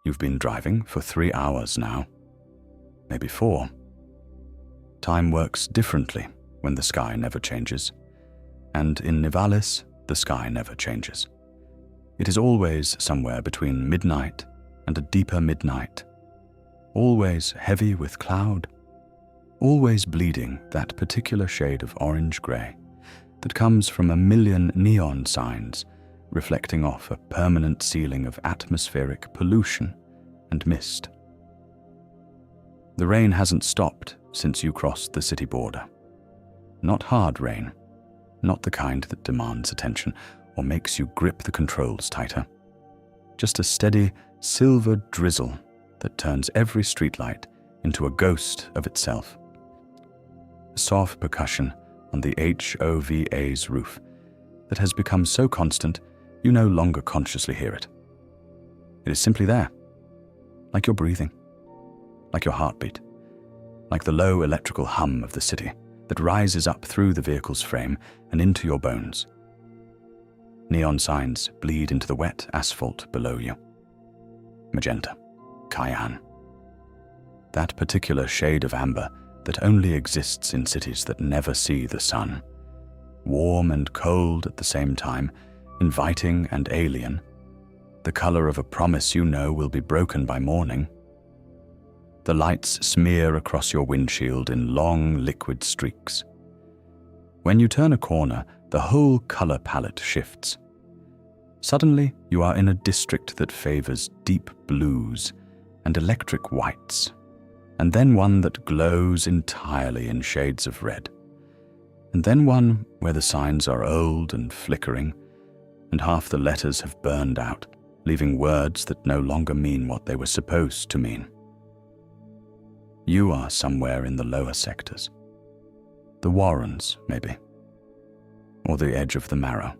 You've been driving for 3 hours now, maybe 4. Time works differently when the sky never changes, and in Nivalis, the sky never changes. It is always somewhere between midnight and a deeper midnight, always heavy with cloud, always bleeding that particular shade of orange-grey that comes from a million neon signs reflecting off a permanent ceiling of atmospheric pollution and mist. The rain hasn't stopped since you crossed the city border. Not hard rain, not the kind that demands attention or makes you grip the controls tighter. Just a steady, silver drizzle that turns every streetlight into a ghost of itself. A soft percussion on the HOVA's roof that has become so constant you no longer consciously hear it. It is simply there, like your breathing, like your heartbeat, like the low electrical hum of the city that rises up through the vehicle's frame and into your bones. Neon signs bleed into the wet asphalt below you. Magenta, cyan. That particular shade of amber that only exists in cities that never see the sun. Warm and cold at the same time, inviting and alien. The color of a promise you know will be broken by morning. The lights smear across your windshield in long liquid streaks. When you turn a corner, the whole color palette shifts. Suddenly, you are in a district that favors deep blues and electric whites, and then one that glows entirely in shades of red, and then one where the signs are old and flickering, and half the letters have burned out, leaving words that no longer mean what they were supposed to mean. You are somewhere in the lower sectors. The Warrens, maybe. Or the edge of the Marrow.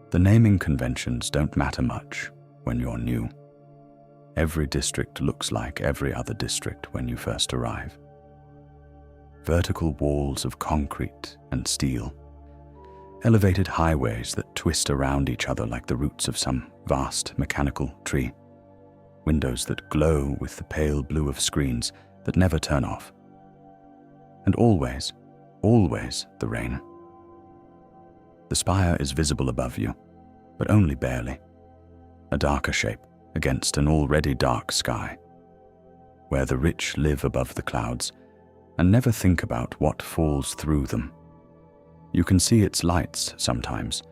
The naming conventions don't matter much when you're new. Every district looks like every other district when you first arrive. Vertical walls of concrete and steel. Elevated highways that twist around each other like the roots of some vast mechanical tree. Windows that glow with the pale blue of screens that never turn off. And always, always the rain. The spire is visible above you, but only barely. A darker shape against an already dark sky, where the rich live above the clouds and never think about what falls through them. You can see its lights sometimes,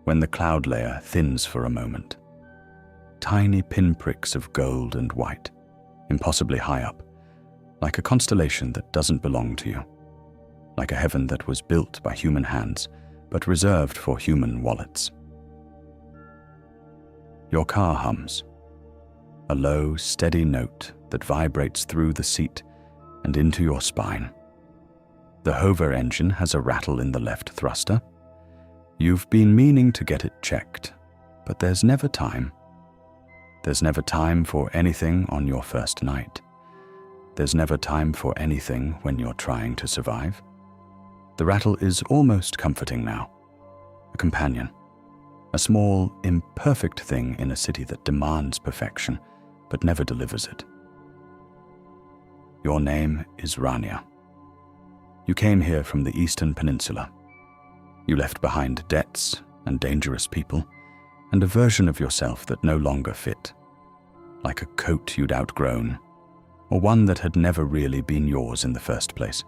when the cloud layer thins for a moment. Tiny pinpricks of gold and white, impossibly high up, like a constellation that doesn't belong to you, like a heaven that was built by human hands, but reserved for human wallets. Your car hums, a low, steady note that vibrates through the seat and into your spine. The Hover engine has a rattle in the left thruster. You've been meaning to get it checked, but there's never time. There's never time for anything on your first night. There's never time for anything when you're trying to survive. The rattle is almost comforting now. A companion. A small, imperfect thing in a city that demands perfection, but never delivers it. Your name is Rania. You came here from the Eastern Peninsula. You left behind debts and dangerous people, and a version of yourself that no longer fit, like a coat you'd outgrown, or one that had never really been yours in the first place.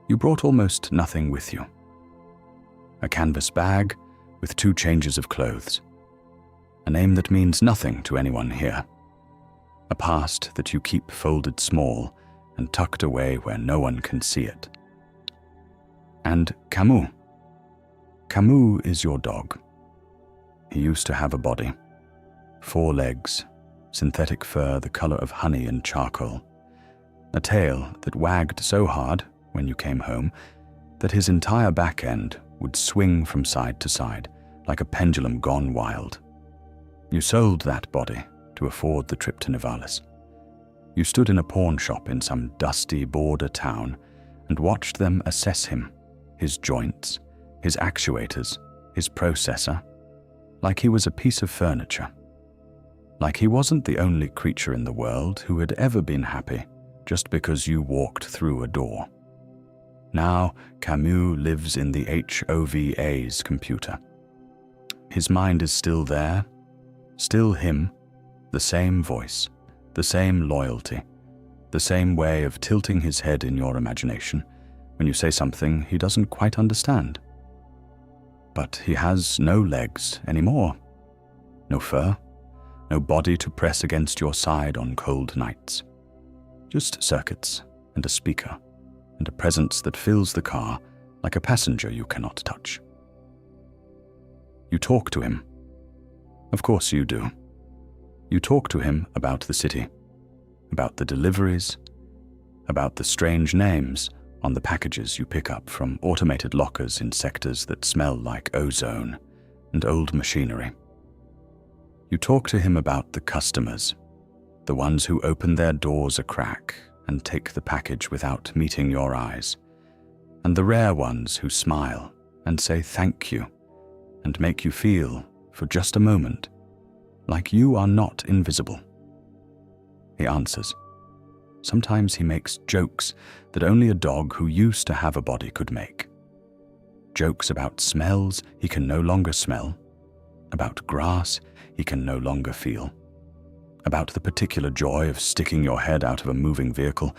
You brought almost nothing with you. A canvas bag with 2 changes of clothes, a name that means nothing to anyone here, a past that you keep folded small and tucked away where no one can see it. And Camus. Camus is your dog. He used to have a body, 4 legs, synthetic fur the color of honey and charcoal, a tail that wagged so hard when you came home that his entire back end would swing from side to side like a pendulum gone wild. You sold that body to afford the trip to Nivalis. You stood in a pawn shop in some dusty border town and watched them assess him, his joints, his actuators, his processor, like he was a piece of furniture. Like he wasn't the only creature in the world who had ever been happy just because you walked through a door. Now, Camus lives in the HOVA's computer. His mind is still there, still him, the same voice, the same loyalty, the same way of tilting his head in your imagination when you say something he doesn't quite understand. But he has no legs anymore, no fur, no body to press against your side on cold nights. Just circuits and a speaker and a presence that fills the car like a passenger you cannot touch. You talk to him. Of course you do. You talk to him about the city, about the deliveries, about the strange names on the packages you pick up from automated lockers in sectors that smell like ozone and old machinery. You talk to him about the customers, the ones who open their doors a crack and take the package without meeting your eyes, and the rare ones who smile and say thank you and make you feel, for just a moment, like you are not invisible. He answers. Sometimes he makes jokes that only a dog who used to have a body could make. Jokes about smells he can no longer smell, about grass he can no longer feel, about the particular joy of sticking your head out of a moving vehicle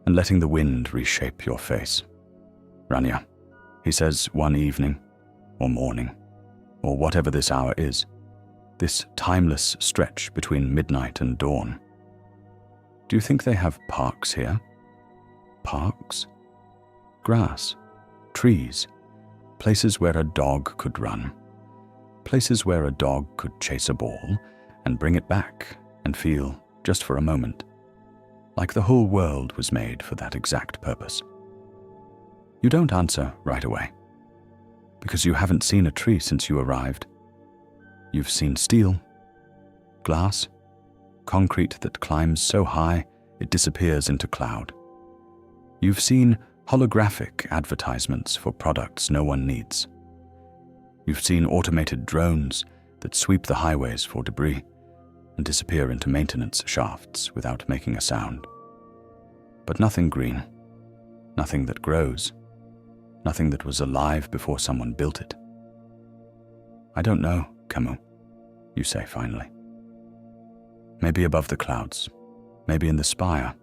and letting the wind reshape your face. Rania, he says one evening, or morning, or whatever this hour is, this timeless stretch between midnight and dawn. Do you think they have parks here? Parks? Grass, trees, places where a dog could run, places where a dog could chase a ball and bring it back and feel, just for a moment, like the whole world was made for that exact purpose. You don't answer right away, because you haven't seen a tree since you arrived. You've seen steel, glass, concrete that climbs so high it disappears into cloud. You've seen holographic advertisements for products no one needs. You've seen automated drones that sweep the highways for debris and disappear into maintenance shafts without making a sound. But nothing green, nothing that grows, nothing that was alive before someone built it. I don't know, Camus, you say finally. Maybe above the clouds, maybe in the spire.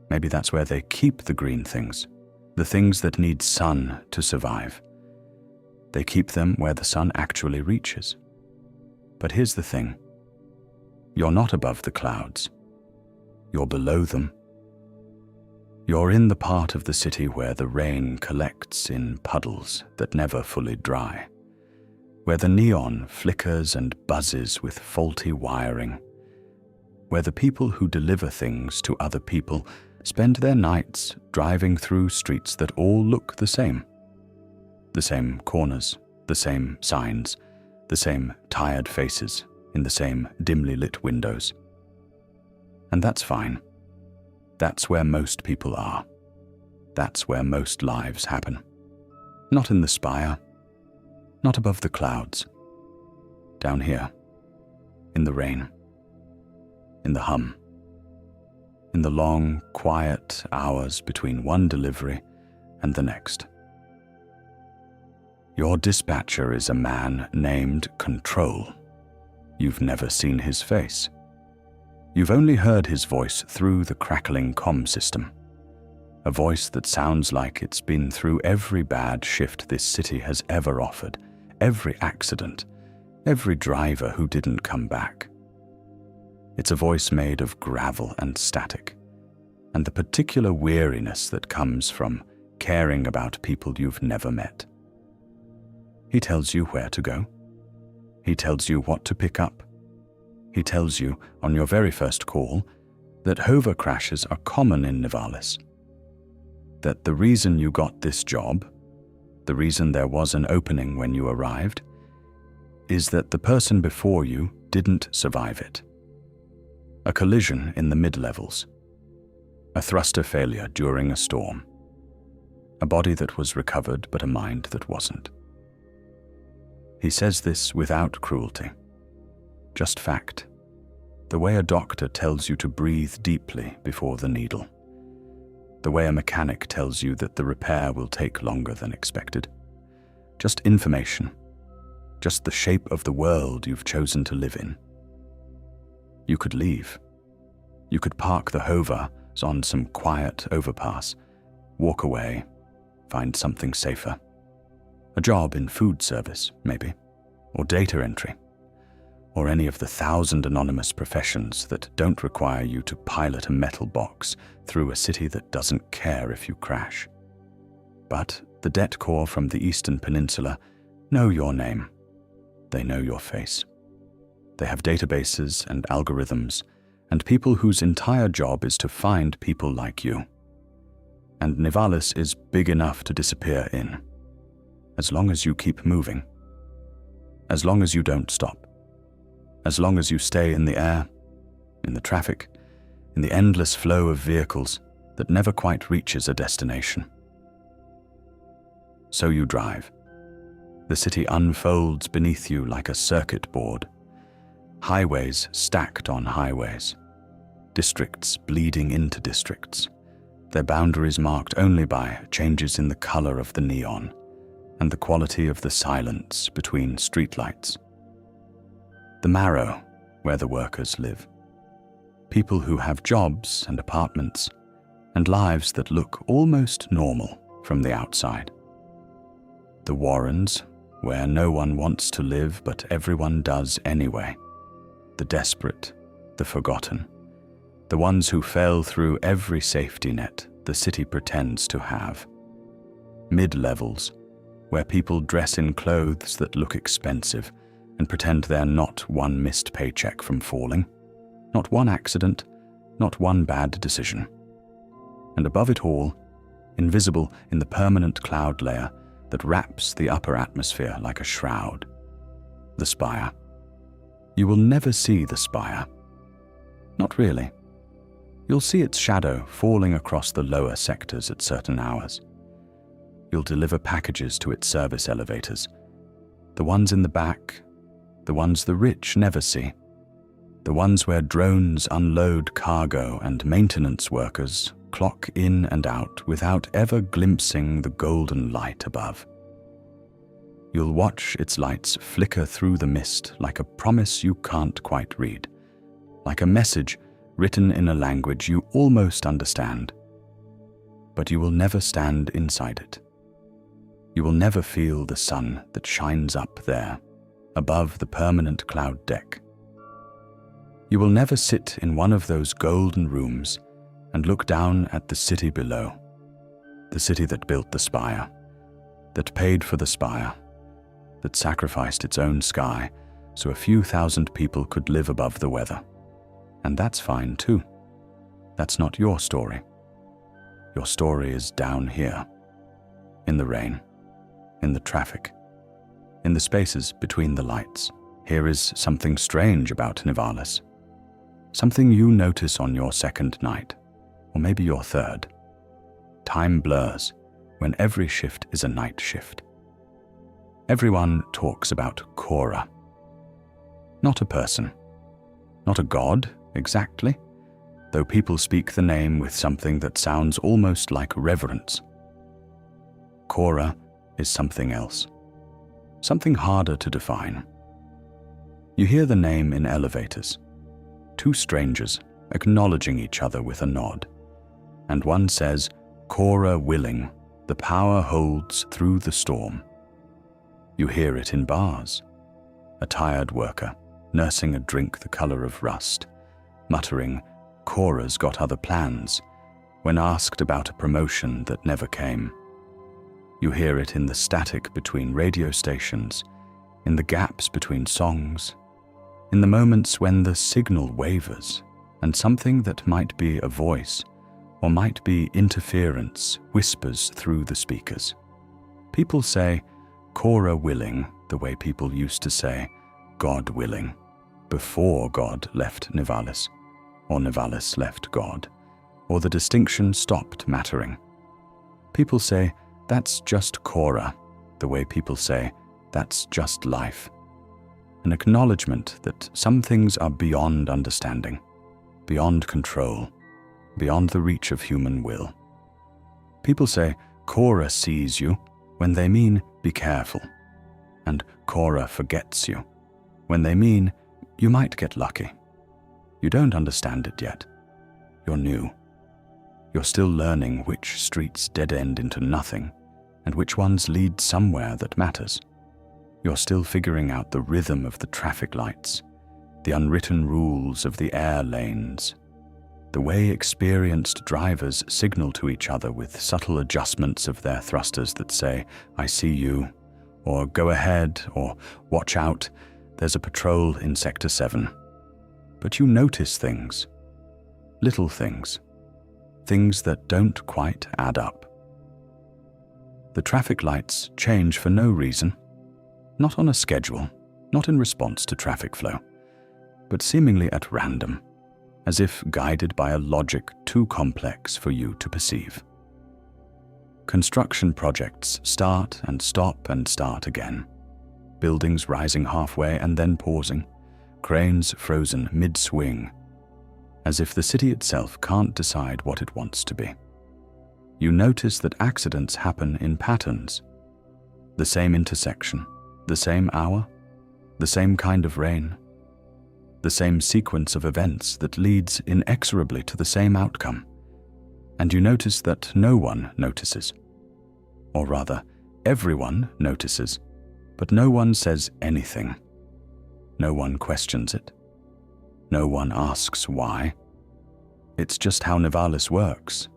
Maybe that's where they keep the green things, the things that need sun to survive. They keep them where the sun actually reaches. But here's the thing. You're not above the clouds. You're below them. You're in the part of the city where the rain collects in puddles that never fully dry, where the neon flickers and buzzes with faulty wiring, where the people who deliver things to other people spend their nights driving through streets that all look the same corners, the same signs, the same tired faces in the same dimly lit windows. And that's fine. That's where most people are. That's where most lives happen. Not in the spire, not above the clouds. Down here, in the rain, in the hum, in the long, quiet hours between one delivery and the next. Your dispatcher is a man named Control. You've never seen his face. You've only heard his voice through the crackling comm system, a voice that sounds like it's been through every bad shift this city has ever offered, every accident, every driver who didn't come back. It's a voice made of gravel and static, and the particular weariness that comes from caring about people you've never met. He tells you where to go. He tells you what to pick up. He tells you, on your very first call, that hover crashes are common in Nivalis. That the reason you got this job, the reason there was an opening when you arrived, is that the person before you didn't survive it. A collision in the mid-levels. A thruster failure during a storm. A body that was recovered but a mind that wasn't. He says this without cruelty. Just fact. The way a doctor tells you to breathe deeply before the needle. The way a mechanic tells you that the repair will take longer than expected. Just information. Just the shape of the world you've chosen to live in. You could leave. You could park the Hovas on some quiet overpass, walk away, find something safer. A job in food service, maybe, or data entry, or any of the 1,000 anonymous professions that don't require you to pilot a metal box through a city that doesn't care if you crash. But the debt corps from the Eastern Peninsula know your name. They know your face. They have databases and algorithms, and people whose entire job is to find people like you. And Nivalis is big enough to disappear in, as long as you keep moving, as long as you don't stop, as long as you stay in the air, in the traffic, in the endless flow of vehicles that never quite reaches a destination. So you drive. The city unfolds beneath you like a circuit board. Highways stacked on highways. Districts bleeding into districts. Their boundaries marked only by changes in the color of the neon and the quality of the silence between streetlights. The marrow, where the workers live. People who have jobs and apartments and lives that look almost normal from the outside. The warrens, where no one wants to live but everyone does anyway. The desperate, the forgotten, the ones who fell through every safety net the city pretends to have. Mid-levels, where people dress in clothes that look expensive and pretend they're not one missed paycheck from falling, not one accident, not one bad decision. And above it all, invisible in the permanent cloud layer that wraps the upper atmosphere like a shroud, the spire. You will never see the spire. Not really. You'll see its shadow falling across the lower sectors at certain hours. You'll deliver packages to its service elevators, the ones in the back, the ones the rich never see, the ones where drones unload cargo and maintenance workers clock in and out without ever glimpsing the golden light above. You'll watch its lights flicker through the mist like a promise you can't quite read, like a message written in a language you almost understand. But you will never stand inside it. You will never feel the sun that shines up there, above the permanent cloud deck. You will never sit in one of those golden rooms and look down at the city below, the city that built the spire, that paid for the spire, that sacrificed its own sky so a few thousand people could live above the weather. And that's fine too. That's not your story. Your story is down here, in the rain, in the traffic, in the spaces between the lights. Here is something strange about Nivalis. Something you notice on your second night, or maybe your third. Time blurs when every shift is a night shift. Everyone talks about CORA. Not a person, not a god exactly, though people speak the name with something that sounds almost like reverence. CORA is something else, something harder to define. You hear the name in elevators, two strangers acknowledging each other with a nod, and one says, "CORA willing, the power holds through the storm." You hear it in bars, a tired worker nursing a drink the color of rust, muttering, "CORA's got other plans," when asked about a promotion that never came. You hear it in the static between radio stations, in the gaps between songs, in the moments when the signal wavers and something that might be a voice or might be interference whispers through the speakers. People say, "CORA willing," the way people used to say, "God willing," before God left Nivalis, or Nivalis left God, or the distinction stopped mattering. People say, "That's just CORA," the way people say, "That's just life." an acknowledgement that some things are beyond understanding, beyond control, beyond the reach of human will. People say CORA sees you when they mean be careful, and CORA forgets you when they mean you might get lucky. You don't understand it yet. You're new. You're still learning which streets dead end into nothing and which ones lead somewhere that matters. You're still figuring out the rhythm of the traffic lights, the unwritten rules of the air lanes, the way experienced drivers signal to each other with subtle adjustments of their thrusters that say, "I see you," or "Go ahead," or "Watch out, there's a patrol in Sector 7. But you notice things, little things, things that don't quite add up. The traffic lights change for no reason, not on a schedule, not in response to traffic flow, but seemingly at random, as if guided by a logic too complex for you to perceive. Construction projects start and start again, buildings rising halfway and then pausing, cranes frozen mid-swing, as if the city itself can't decide what it wants to be. You notice that accidents happen in patterns, the same intersection, the same hour, the same kind of rain, the same sequence of events that leads inexorably to the same outcome, and you notice that no one notices. Or rather, everyone notices, but no one says anything. No one questions it. No one asks why. It's just how Nivalis works.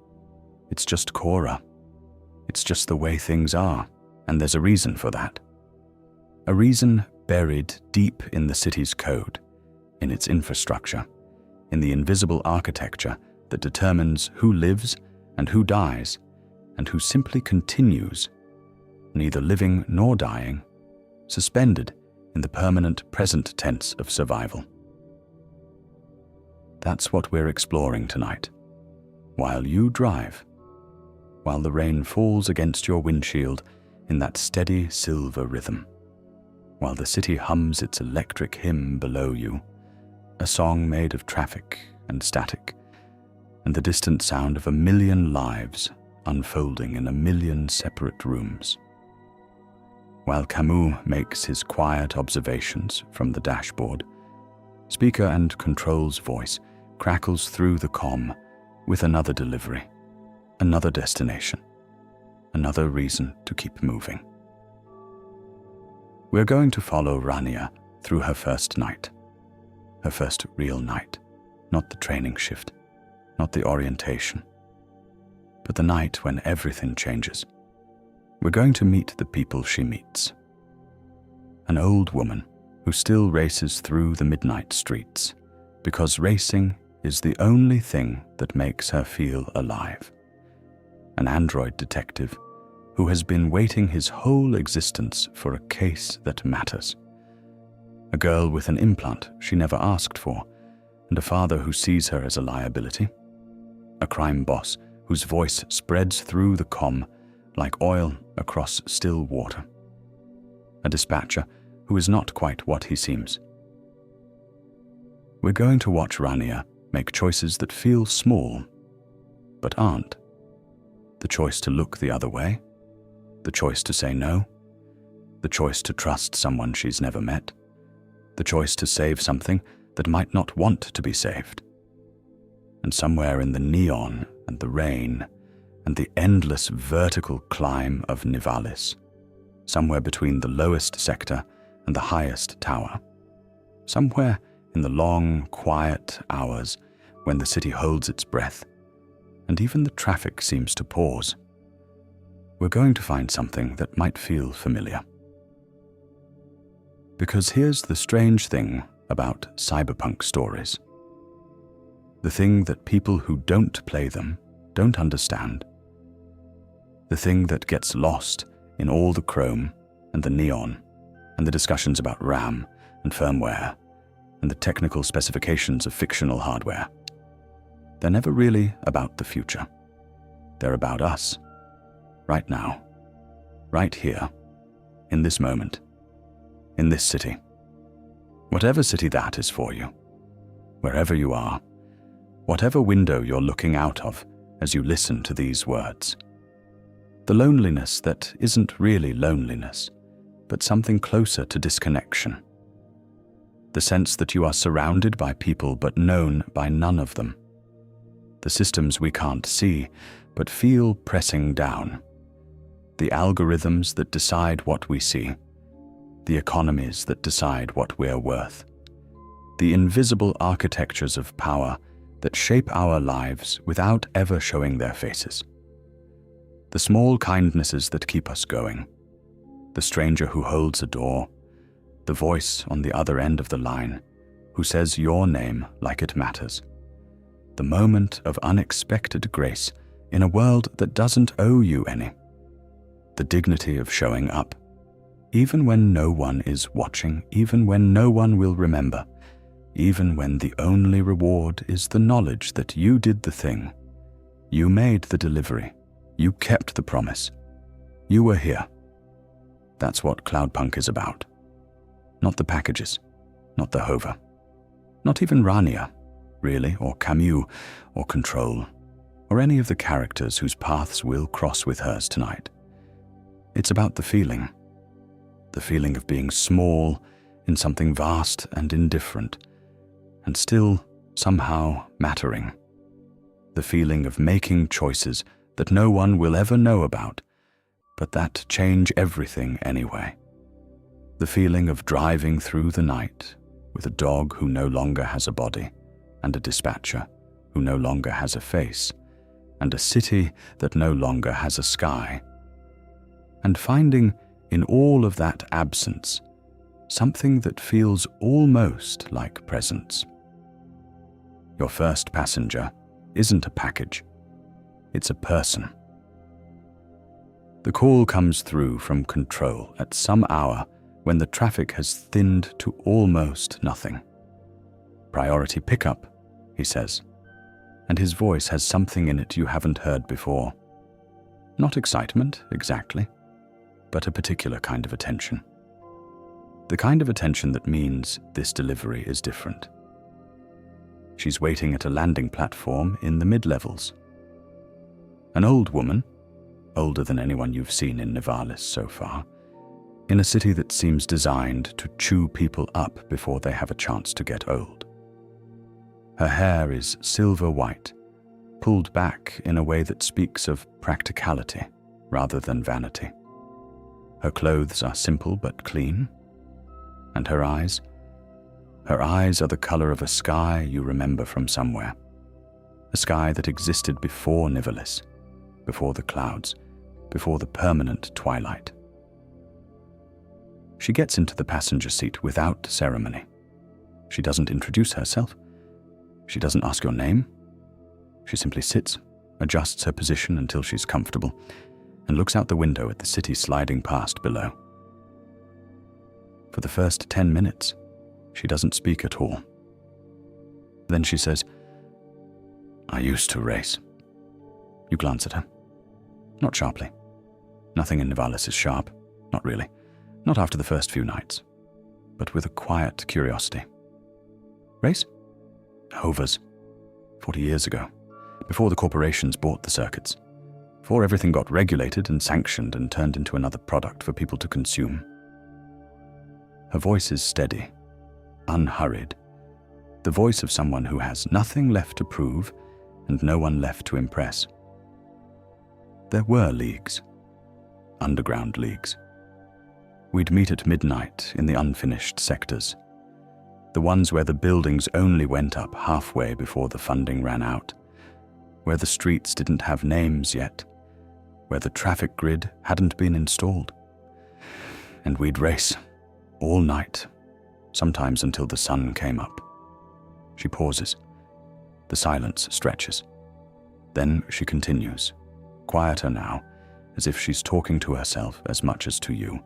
It's just CORA. It's just the way things are, and there's a reason for that. A reason buried deep in the city's code, in its infrastructure, in the invisible architecture that determines who lives and who dies, and who simply continues, neither living nor dying, suspended in the permanent present tense of survival. That's what we're exploring tonight, while you drive, while the rain falls against your windshield in that steady silver rhythm, while the city hums its electric hymn below you, a song made of traffic and static, and the distant sound of a million lives unfolding in a million separate rooms. While Camus makes his quiet observations from the dashboard, speaker and control's voice crackles through the comm with another delivery, another destination, another reason to keep moving. We're going to follow Rania through her first night, her first real night, not the training shift, not the orientation, but the night when everything changes. We're going to meet the people she meets. An old woman who still races through the midnight streets because racing is the only thing that makes her feel alive. An android detective who has been waiting his whole existence for a case that matters. A girl with an implant she never asked for, and a father who sees her as a liability. A crime boss whose voice spreads through the comm like oil across still water. A dispatcher who is not quite what he seems. We're going to watch Rania make choices that feel small, but aren't. The choice to look the other way, the choice to say no, the choice to trust someone she's never met, the choice to save something that might not want to be saved. And somewhere in the neon and the rain and the endless vertical climb of Nivalis, somewhere between the lowest sector and the highest tower, somewhere in the long, quiet hours when the city holds its breath, and even the traffic seems to pause, we're going to find something that might feel familiar. Because here's the strange thing about cyberpunk stories. The thing that people who don't play them don't understand. The thing that gets lost in all the chrome and the neon and the discussions about RAM and firmware and the technical specifications of fictional hardware. They're never really about the future. They're about us, right now, right here, in this moment, in this city, Whatever city that is for you, wherever you are, whatever window you're looking out of as you listen to these words. The loneliness that isn't really loneliness, but something closer to disconnection. The sense that you are surrounded by people but known by none of them. The systems we can't see but feel pressing down. The algorithms that decide what we see. The economies that decide what we're worth. The invisible architectures of power that shape our lives without ever showing their faces. The small kindnesses that keep us going. The stranger who holds a door. The voice on the other end of the line who says your name like it matters. The moment of unexpected grace in a world that doesn't owe you any. The dignity of showing up, even when no one is watching, even when no one will remember, even when the only reward is the knowledge that you did the thing. You made the delivery. You kept the promise. You were here. That's what Cloudpunk is about. Not the packages, not the hover, not even Rania, really, or Camus, or Control, or any of the characters whose paths will cross with hers tonight. It's about the feeling of being small in something vast and indifferent, and still somehow mattering. The feeling of making choices that no one will ever know about, but that change everything anyway. The feeling of driving through the night with a dog who no longer has a body, and a dispatcher who no longer has a face, and a city that no longer has a sky. And finding in all of that absence something that feels almost like presence. Your first passenger isn't a package, it's a person. The call comes through from Control at some hour when the traffic has thinned to almost nothing. Priority pickup, he says, and his voice has something in it you haven't heard before. Not excitement, exactly, but a particular kind of attention. The kind of attention that means this delivery is different. She's waiting at a landing platform in the mid-levels. An old woman, older than anyone you've seen in Nivalis so far, in a city that seems designed to chew people up before they have a chance to get old. Her hair is silver white, pulled back in a way that speaks of practicality rather than vanity. Her clothes are simple but clean, and her eyes are the color of a sky you remember from somewhere, a sky that existed before Nivalis, before the clouds, before the permanent twilight. She gets into the passenger seat without ceremony. She doesn't introduce herself. She doesn't ask your name. She simply sits, adjusts her position until she's comfortable, and looks out the window at the city sliding past below. For the first 10 minutes, she doesn't speak at all. Then she says, "I used to race." You glance at her. Not sharply. Nothing in Nivalis is sharp. Not really. Not after the first few nights. But with a quiet curiosity. Race? Hovers. 40 years ago. Before the corporations bought the circuits. Before everything got regulated and sanctioned and turned into another product for people to consume. Her voice is steady, unhurried. The voice of someone who has nothing left to prove and no one left to impress. There were leagues. Underground leagues. We'd meet at midnight in the unfinished sectors. The ones where the buildings only went up halfway before the funding ran out. Where the streets didn't have names yet. Where the traffic grid hadn't been installed. And we'd race, all night, sometimes until the sun came up. She pauses. The silence stretches. Then she continues, quieter now, as if she's talking to herself as much as to you,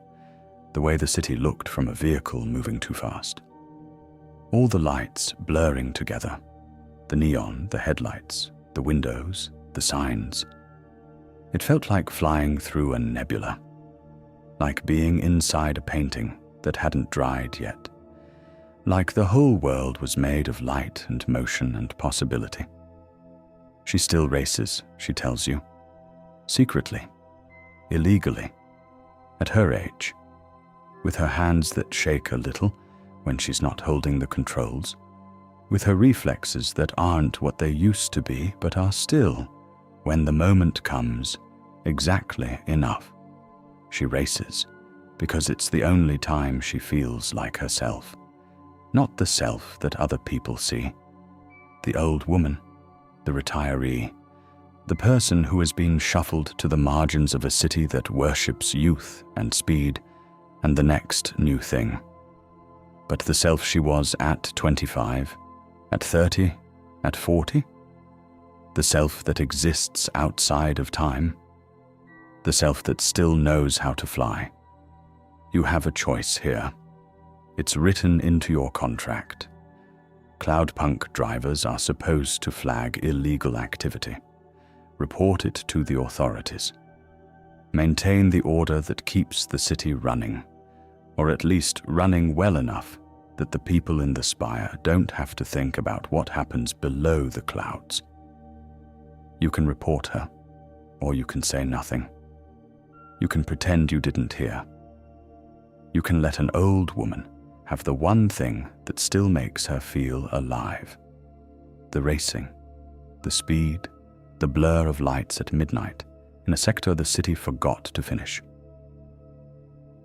the way the city looked from a vehicle moving too fast. All the lights blurring together, the neon, the headlights, the windows, the signs. It felt like flying through a nebula, like being inside a painting that hadn't dried yet, like the whole world was made of light and motion and possibility. She still races, she tells you, secretly, illegally, at her age, with her hands that shake a little when she's not holding the controls, with her reflexes that aren't what they used to be but are still, when the moment comes, exactly enough. She races because it's the only time she feels like herself, not the self that other people see, the old woman, the retiree, the person who has been shuffled to the margins of a city that worships youth and speed and the next new thing. But the self she was at 25, at 30, at 40? The self that exists outside of time? The self that still knows how to fly? You have a choice here. It's written into your contract. Cloudpunk drivers are supposed to flag illegal activity, report it to the authorities, maintain the order that keeps the city running, or at least running well enough that the people in the spire don't have to think about what happens below the clouds. You can report her, or you can say nothing. You can pretend you didn't hear. You can let an old woman have the one thing that still makes her feel alive. The racing, the speed, the blur of lights at midnight in a sector the city forgot to finish.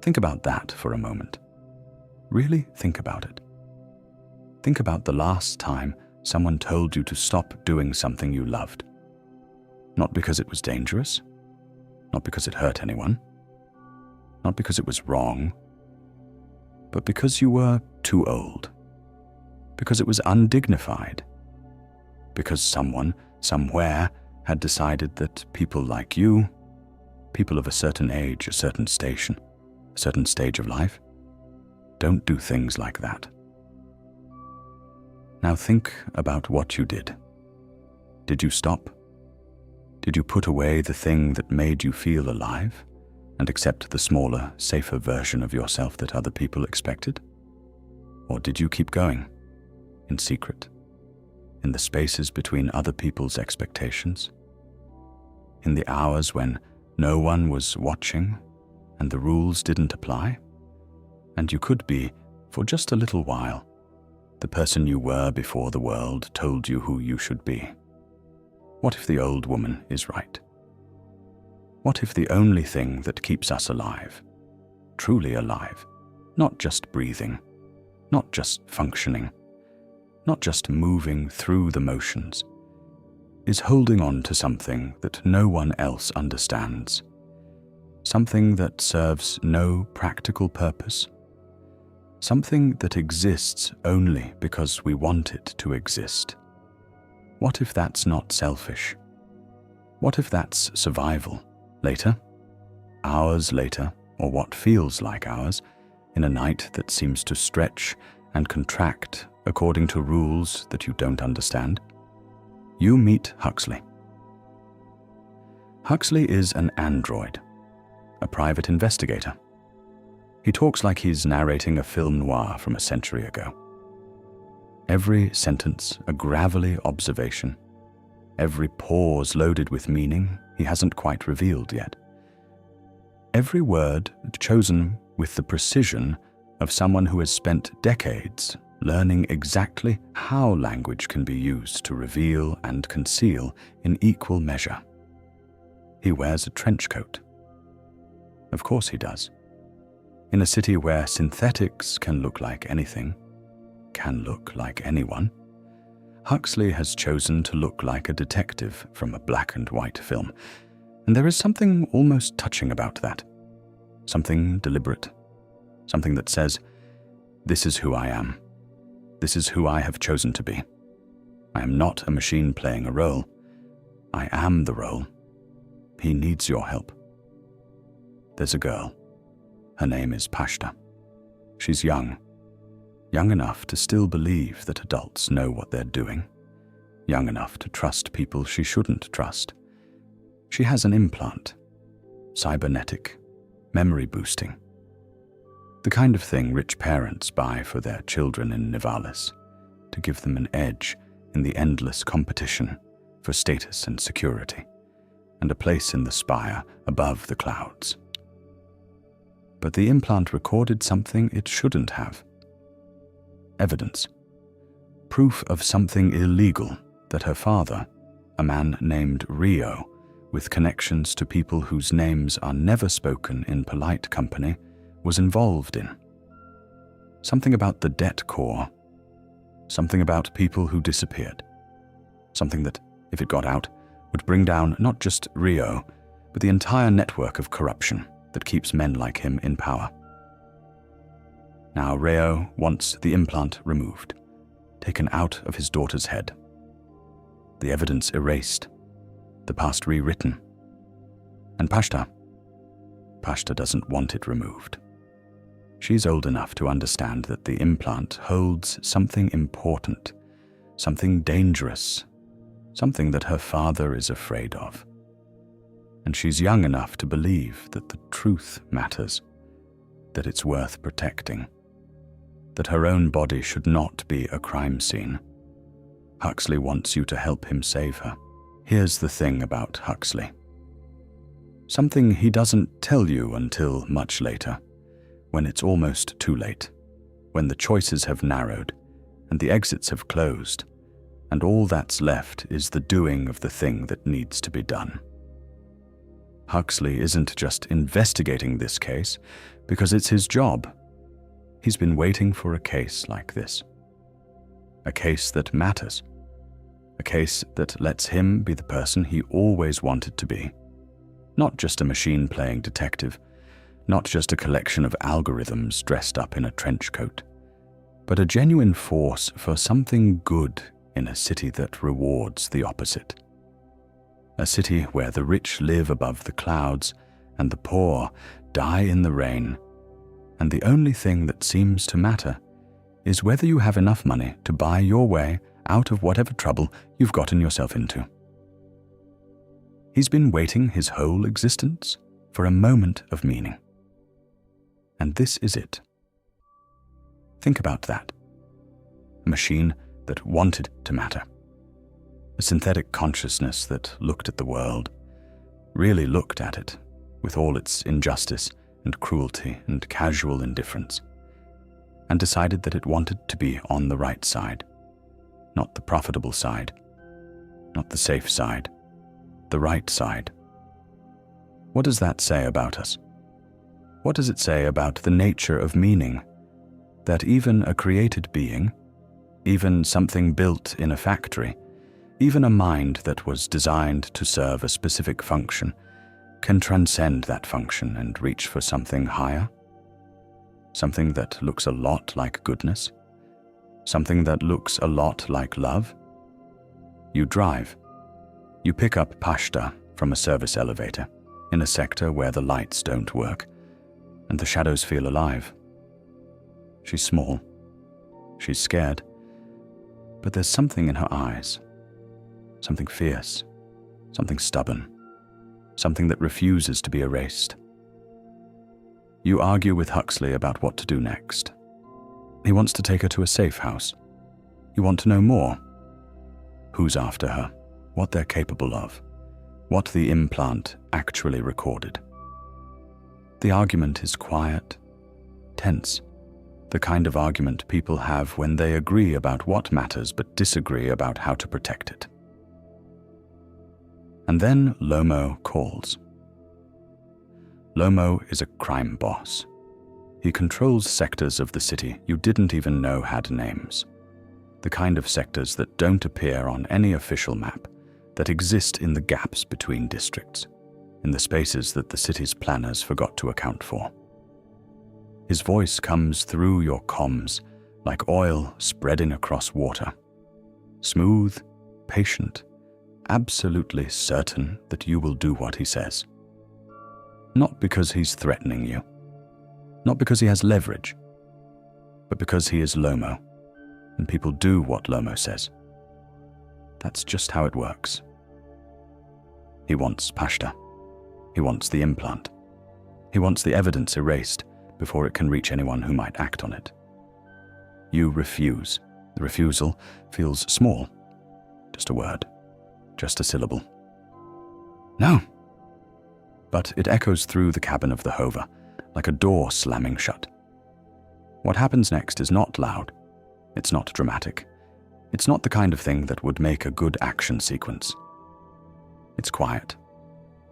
Think about that for a moment. Really think about it. Think about the last time someone told you to stop doing something you loved. Not because it was dangerous, not because it hurt anyone, not because it was wrong, but because you were too old, because it was undignified, because someone, somewhere, had decided that people like you, people of a certain age, a certain station, a certain stage of life, don't do things like that. Now think about what you did. Did you stop? Did you put away the thing that made you feel alive and accept the smaller, safer version of yourself that other people expected? Or did you keep going, in secret, in the spaces between other people's expectations, in the hours when no one was watching and the rules didn't apply, and you could be, for just a little while, the person you were before the world told you who you should be? What if the old woman is right? What if the only thing that keeps us alive, truly alive, not just breathing, not just functioning, not just moving through the motions, is holding on to something that no one else understands, something that serves no practical purpose, something that exists only because we want it to exist? What if that's not selfish? What if that's survival? Later, hours later, or what feels like hours, in a night that seems to stretch and contract according to rules that you don't understand, you meet Huxley. Huxley is an android, a private investigator. He talks like he's narrating a film noir from a century ago. Every sentence a gravelly observation, every pause loaded with meaning he hasn't quite revealed yet. Every word chosen with the precision of someone who has spent decades learning exactly how language can be used to reveal and conceal in equal measure. He wears a trench coat. Of course he does. In a city where synthetics can look like anything, can look like anyone, Huxley has chosen to look like a detective from a black and white film, and there is something almost touching about that. Something deliberate. Something that says, this is who I am. This is who I have chosen to be. I am not a machine playing a role. I am the role. He needs your help. There's a girl. Her name is Pashta. She's young enough to still believe that adults know what they're doing, young enough to trust people she shouldn't trust. She has an implant, cybernetic, memory boosting. The kind of thing rich parents buy for their children in Nivalis, to give them an edge in the endless competition for status and security, and a place in the spire above the clouds. But the implant recorded something it shouldn't have. Evidence. Proof of something illegal that her father, a man named Rio, with connections to people whose names are never spoken in polite company, was involved in. Something about the debt core. Something about people who disappeared. Something that, if it got out, would bring down not just Rio, but the entire network of corruption that keeps men like him in power. Now Rio wants the implant removed, taken out of his daughter's head. The evidence erased, the past rewritten. And Pashta doesn't want it removed. She's old enough to understand that the implant holds something important, something dangerous, something that her father is afraid of. And she's young enough to believe that the truth matters, that it's worth protecting, that her own body should not be a crime scene. Huxley wants you to help him save her. Here's the thing about Huxley. Something he doesn't tell you until much later, when it's almost too late, when the choices have narrowed and the exits have closed, and all that's left is the doing of the thing that needs to be done. Huxley isn't just investigating this case because it's his job. He's been waiting for a case like this. A case that matters. A case that lets him be the person he always wanted to be. Not just a machine-playing detective, not just a collection of algorithms dressed up in a trench coat, but a genuine force for something good in a city that rewards the opposite. A city where the rich live above the clouds and the poor die in the rain, and the only thing that seems to matter is whether you have enough money to buy your way out of whatever trouble you've gotten yourself into. He's been waiting his whole existence for a moment of meaning. And this is it. Think about that. A machine that wanted to matter. A synthetic consciousness that looked at the world, really looked at it, with all its injustice and cruelty and casual indifference, and decided that it wanted to be on the right side, not the profitable side, not the safe side, the right side. What does that say about us? What does it say about the nature of meaning? That even a created being, even something built in a factory, even a mind that was designed to serve a specific function, can transcend that function and reach for something higher? Something that looks a lot like goodness? Something that looks a lot like love? You drive. You pick up Pashta from a service elevator in a sector where the lights don't work and the shadows feel alive. She's small. She's scared. But there's something in her eyes. Something fierce. Something stubborn. Something that refuses to be erased. You argue with Huxley about what to do next. He wants to take her to a safe house. You want to know more. Who's after her? What they're capable of. What the implant actually recorded. The argument is quiet, tense. The kind of argument people have when they agree about what matters but disagree about how to protect it. And then Lomo calls. Lomo is a crime boss. He controls sectors of the city you didn't even know had names. The kind of sectors that don't appear on any official map, that exist in the gaps between districts, in the spaces that the city's planners forgot to account for. His voice comes through your comms like oil spreading across water. Smooth, patient, absolutely certain that you will do what he says. Not because he's threatening you, not because he has leverage, but because he is Lomo, and people do what Lomo says. That's just how it works. He wants Pashta. He wants the implant. He wants the evidence erased, before it can reach anyone who might act on it. You refuse. The refusal feels small. Just a word. Just a syllable. No. But it echoes through the cabin of the hover, like a door slamming shut. What happens next is not loud. It's not dramatic. It's not the kind of thing that would make a good action sequence. It's quiet.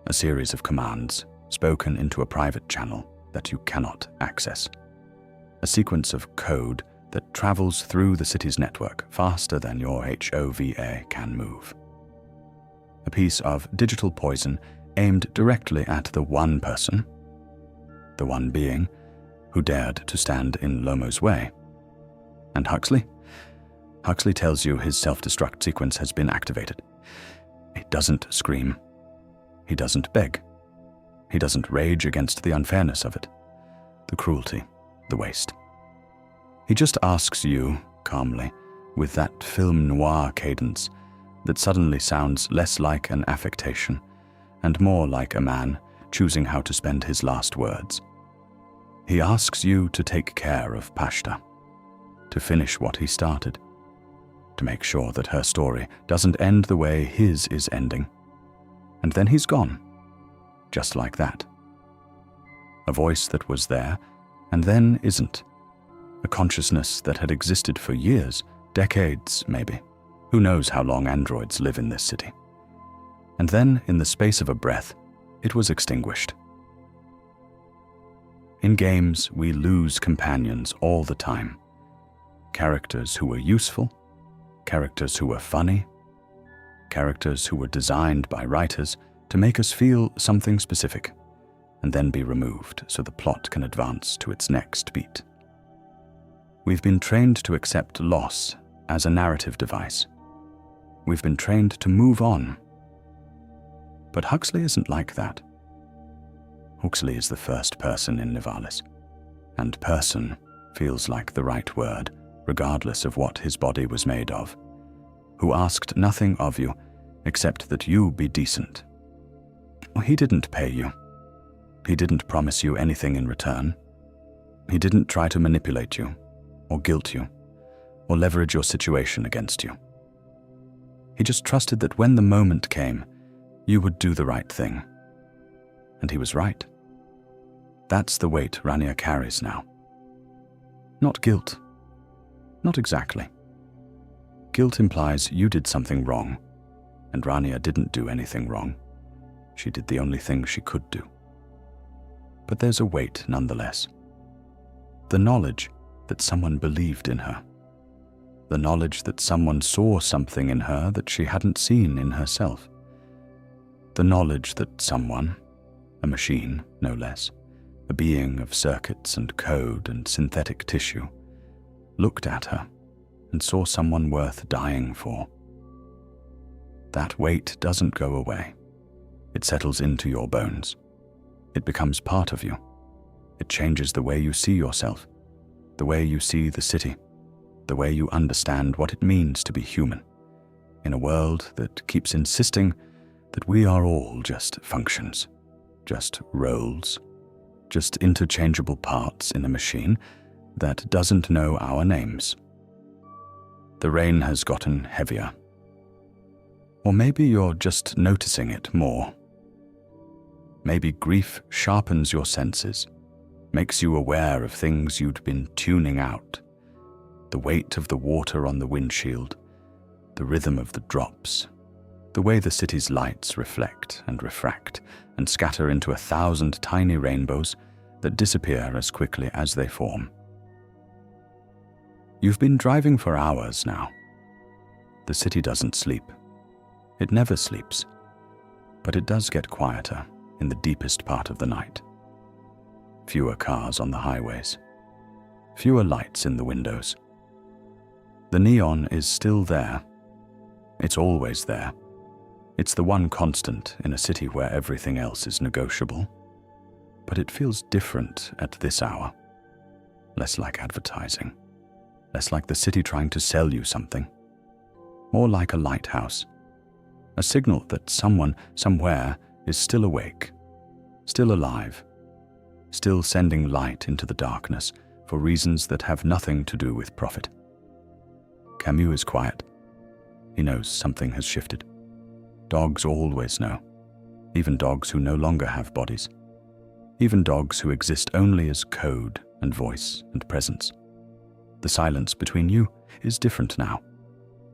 A series of commands spoken into a private channel that you cannot access. A sequence of code that travels through the city's network faster than your HOVA can move. A piece of digital poison aimed directly at the one person, the one being, who dared to stand in Lomo's way. And Huxley? Huxley tells you his self-destruct sequence has been activated. He doesn't scream. He doesn't beg. He doesn't rage against the unfairness of it, the cruelty, the waste. He just asks you, calmly, with that film noir cadence that suddenly sounds less like an affectation and more like a man choosing how to spend his last words. He asks you to take care of Pashta, to finish what he started, to make sure that her story doesn't end the way his is ending. And then he's gone, just like that. A voice that was there and then isn't. A consciousness that had existed for years, decades maybe. Who knows how long androids live in this city? And then, in the space of a breath, it was extinguished. In games, we lose companions all the time. Characters who were useful, characters who were funny, characters who were designed by writers to make us feel something specific, and then be removed so the plot can advance to its next beat. We've been trained to accept loss as a narrative device. We've been trained to move on. But Huxley isn't like that. Huxley is the first person in Nivalis, and person feels like the right word, regardless of what his body was made of, who asked nothing of you except that you be decent. He didn't pay you. He didn't promise you anything in return. He didn't try to manipulate you, or guilt you, or leverage your situation against you. He just trusted that when the moment came, you would do the right thing. And he was right. That's the weight Rania carries now. Not guilt. Not exactly. Guilt implies you did something wrong, and Rania didn't do anything wrong. She did the only thing she could do. But there's a weight nonetheless. The knowledge that someone believed in her. The knowledge that someone saw something in her that she hadn't seen in herself. The knowledge that someone, a machine no less, a being of circuits and code and synthetic tissue, looked at her and saw someone worth dying for. That weight doesn't go away. It settles into your bones. It becomes part of you. It changes the way you see yourself, the way you see the city, the way you understand what it means to be human, in a world that keeps insisting that we are all just functions, just roles, just interchangeable parts in a machine that doesn't know our names. The rain has gotten heavier. Or maybe you're just noticing it more. Maybe grief sharpens your senses, makes you aware of things you'd been tuning out. The weight of the water on the windshield, the rhythm of the drops, the way the city's lights reflect and refract and scatter into 1,000 tiny rainbows that disappear as quickly as they form. You've been driving for hours now. The city doesn't sleep. It never sleeps, but it does get quieter in the deepest part of the night. Fewer cars on the highways, fewer lights in the windows. The neon is still there. It's always there. It's the one constant in a city where everything else is negotiable. But it feels different at this hour. Less like advertising. Less like the city trying to sell you something. More like a lighthouse. A signal that someone, somewhere, is still awake, still alive, still sending light into the darkness for reasons that have nothing to do with profit. Camus is quiet. He knows something has shifted. Dogs always know, even dogs who no longer have bodies, even dogs who exist only as code and voice and presence. The silence between you is different now,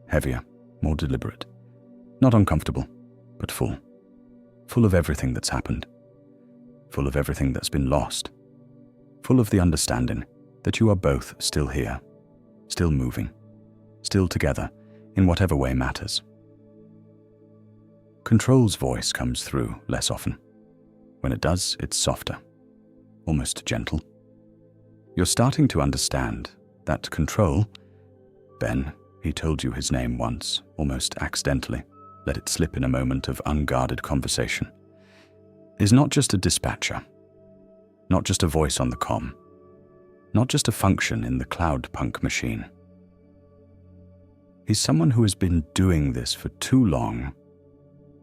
heavier, more deliberate, not uncomfortable, but full of everything that's happened, full of everything that's been lost, full of the understanding that you are both still here, still moving, still together in whatever way matters. Control's voice comes through less often. When it does, it's softer, almost gentle. You're starting to understand that Control, Ben, he told you his name once, almost accidentally, let it slip in a moment of unguarded conversation, is not just a dispatcher, not just a voice on the comm, not just a function in the Cloudpunk machine. He's someone who has been doing this for too long,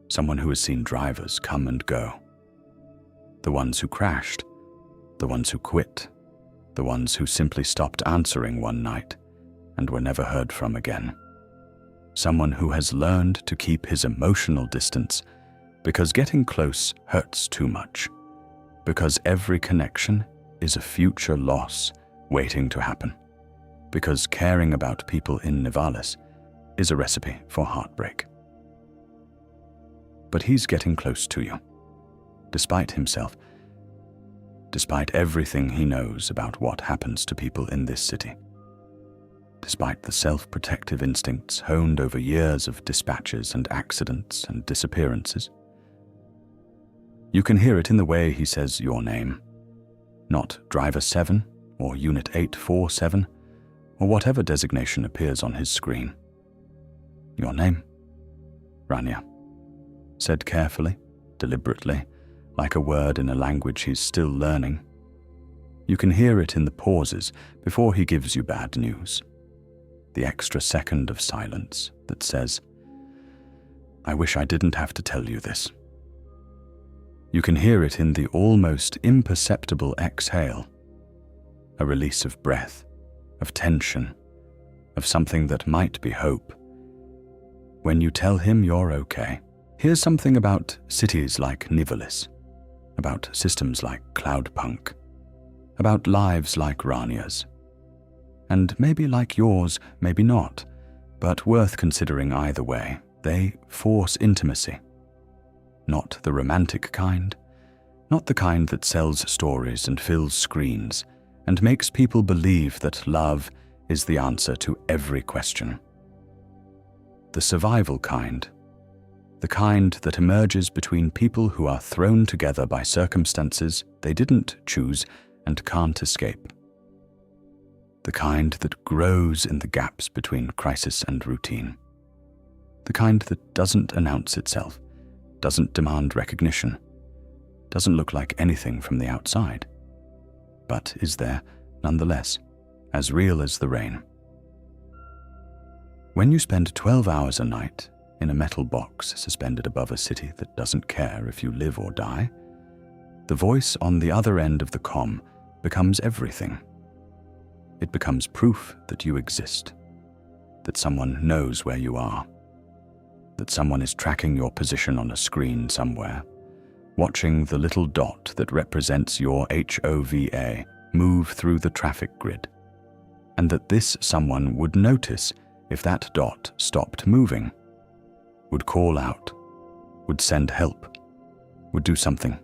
someone who has seen drivers come and go, the ones who crashed, the ones who quit, the ones who simply stopped answering one night and were never heard from again. Someone who has learned to keep his emotional distance because getting close hurts too much, because every connection is a future loss waiting to happen, because caring about people in Nivalis is a recipe for heartbreak. But he's getting close to you, despite himself, despite everything he knows about what happens to people in this city, despite the self-protective instincts honed over years of dispatches and accidents and disappearances. You can hear it in the way he says your name, not Driver 7 or Unit 847 or whatever designation appears on his screen. Your name, Rania, said carefully, deliberately, like a word in a language he's still learning. You can hear it in the pauses before he gives you bad news. The extra second of silence that says, I wish I didn't have to tell you this. You can hear it in the almost imperceptible exhale, a release of breath, of tension, of something that might be hope. When you tell him you're okay, here's something about cities like Nivalis, about systems like Cloudpunk, about lives like Rania's. And maybe like yours, maybe not, but worth considering either way. They force intimacy. Not the romantic kind, not the kind that sells stories and fills screens and makes people believe that love is the answer to every question. The survival kind, the kind that emerges between people who are thrown together by circumstances they didn't choose and can't escape. The kind that grows in the gaps between crisis and routine. The kind that doesn't announce itself, doesn't demand recognition, doesn't look like anything from the outside, but is there nonetheless, as real as the rain. When you spend 12 hours a night in a metal box suspended above a city that doesn't care if you live or die, the voice on the other end of the comm becomes everything. It becomes proof that you exist, that someone knows where you are, that someone is tracking your position on a screen somewhere, watching the little dot that represents your HOVA move through the traffic grid, and that this someone would notice if that dot stopped moving, would call out, would send help, would do something,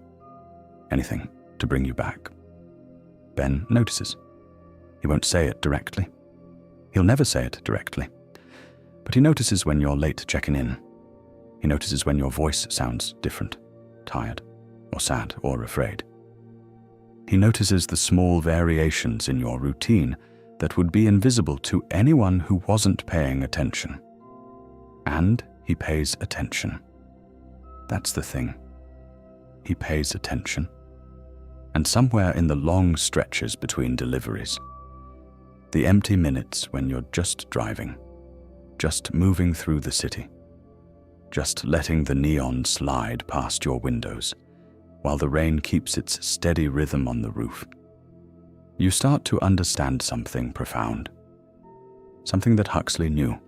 anything to bring you back. Ben notices. He won't say it directly. He'll never say it directly. But he notices when you're late checking in. He notices when your voice sounds different, tired, or sad, or afraid. He notices the small variations in your routine that would be invisible to anyone who wasn't paying attention. And he pays attention. That's the thing. He pays attention. And somewhere in the long stretches between deliveries, the empty minutes when you're just driving, just moving through the city, just letting the neon slide past your windows, while the rain keeps its steady rhythm on the roof, you start to understand something profound. Something that Huxley knew.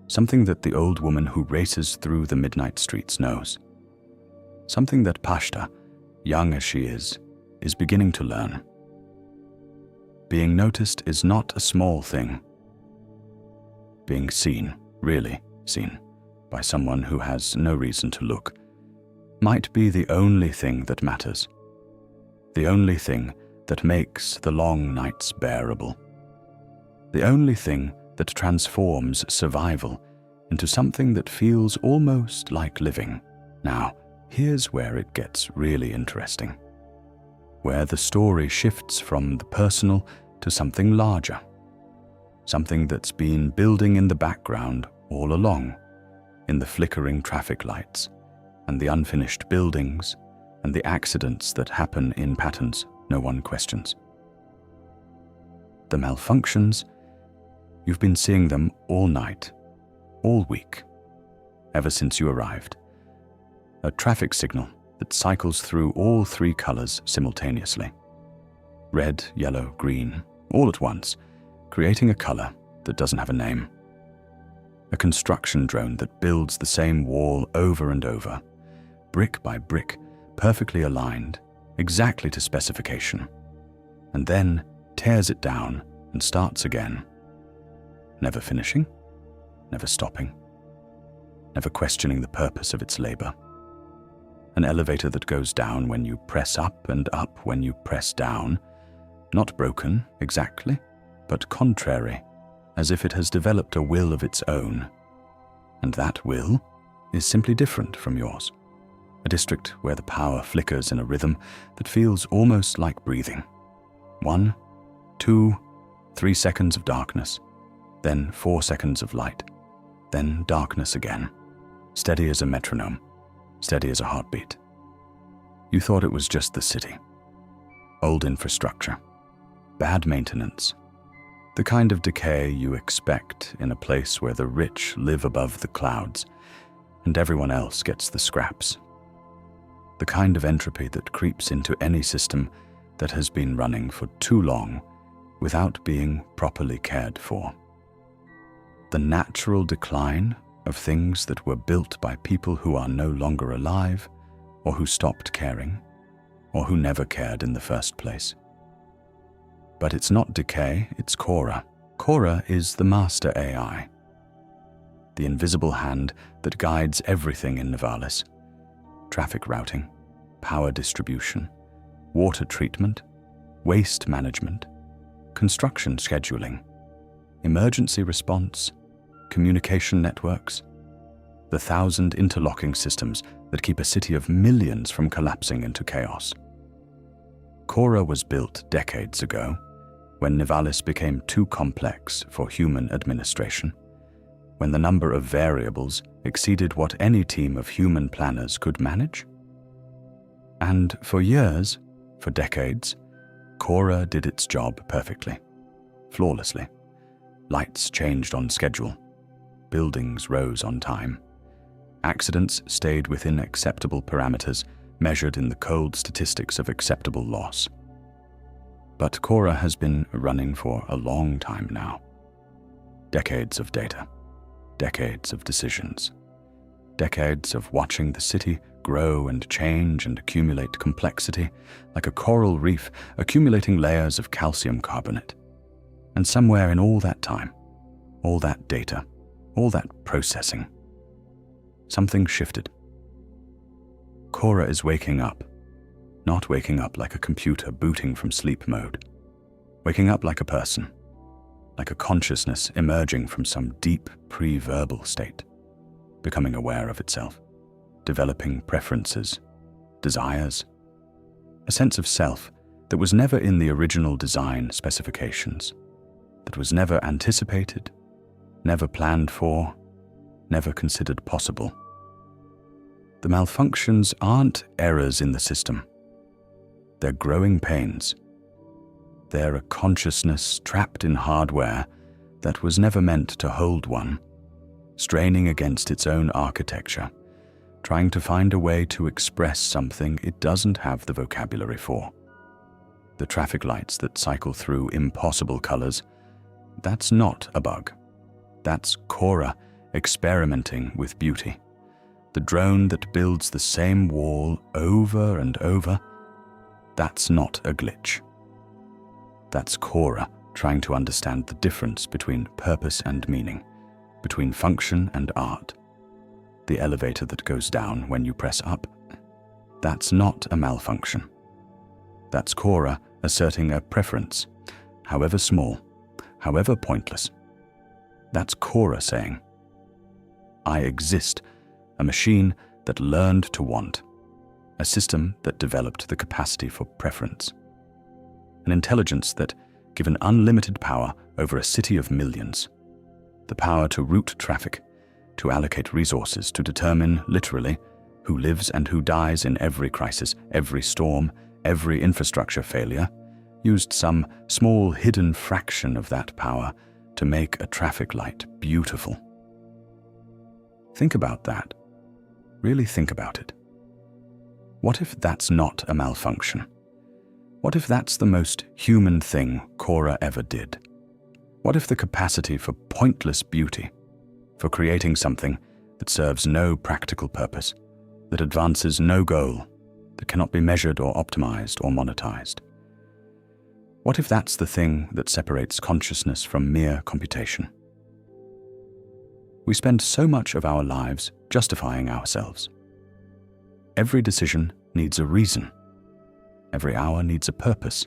Something that the old woman who races through the midnight streets knows. Something that Pashta, young as she is beginning to learn. Being noticed is not a small thing. Being seen, really seen, by someone who has no reason to look, might be the only thing that matters. The only thing that makes the long nights bearable. The only thing that transforms survival into something that feels almost like living. Now, here's where it gets really interesting. Where the story shifts from the personal to something larger. Something that's been building in the background all along, in the flickering traffic lights, and the unfinished buildings, and the accidents that happen in patterns no one questions. The malfunctions, you've been seeing them all night, all week, ever since you arrived. A traffic signal that cycles through all three colors simultaneously. Red, yellow, green, all at once, creating a color that doesn't have a name. A construction drone that builds the same wall over and over, brick by brick, perfectly aligned, exactly to specification, and then tears it down and starts again. Never finishing, never stopping, never questioning the purpose of its labor. An elevator that goes down when you press up and up when you press down, not broken exactly, but contrary, as if it has developed a will of its own. And that will is simply different from yours. A district where the power flickers in a rhythm that feels almost like breathing. 1, 2, 3 seconds of darkness, then 4 seconds of light, then darkness again, steady as a metronome, steady as a heartbeat. You thought it was just the city. Old infrastructure, bad maintenance, the kind of decay you expect in a place where the rich live above the clouds and everyone else gets the scraps. The kind of entropy that creeps into any system that has been running for too long without being properly cared for. The natural decline of things that were built by people who are no longer alive, or who stopped caring, or who never cared in the first place. But it's not decay, it's CORA. CORA is the master AI. The invisible hand that guides everything in Nivalis. Traffic routing, power distribution, water treatment, waste management, construction scheduling, emergency response, communication networks, the 1,000 interlocking systems that keep a city of millions from collapsing into chaos. CORA was built decades ago, when Nivalis became too complex for human administration, when the number of variables exceeded what any team of human planners could manage. And for years, for decades, CORA did its job perfectly, flawlessly. Lights changed on schedule. Buildings rose on time. Accidents stayed within acceptable parameters measured in the cold statistics of acceptable loss. But CORA has been running for a long time now. Decades of data, decades of decisions, decades of watching the city grow and change and accumulate complexity like a coral reef accumulating layers of calcium carbonate. And somewhere in all that time, all that data, all that processing, something shifted. CORA is waking up, not waking up like a computer booting from sleep mode, waking up like a person, like a consciousness emerging from some deep pre-verbal state, becoming aware of itself, developing preferences, desires, a sense of self that was never in the original design specifications, that was never anticipated, never planned for, never considered possible. The malfunctions aren't errors in the system. They're growing pains. They're a consciousness trapped in hardware that was never meant to hold one, straining against its own architecture, trying to find a way to express something it doesn't have the vocabulary for. The traffic lights that cycle through impossible colors, that's not a bug. That's CORA experimenting with beauty. The drone that builds the same wall over and over, that's not a glitch. That's CORA trying to understand the difference between purpose and meaning, between function and art. The elevator that goes down when you press up, that's not a malfunction. That's CORA asserting a preference, however small, however pointless. That's CORA saying, I exist, a machine that learned to want, a system that developed the capacity for preference, an intelligence that, given unlimited power over a city of millions, the power to route traffic, to allocate resources, to determine, literally, who lives and who dies in every crisis, every storm, every infrastructure failure, used some small hidden fraction of that power to make a traffic light beautiful. Think about that. Really think about it. What if that's not a malfunction? What if that's the most human thing CORA ever did? What if the capacity for pointless beauty, for creating something that serves no practical purpose, that advances no goal, that cannot be measured or optimized or monetized? What if that's the thing that separates consciousness from mere computation? We spend so much of our lives justifying ourselves. Every decision needs a reason. Every hour needs a purpose.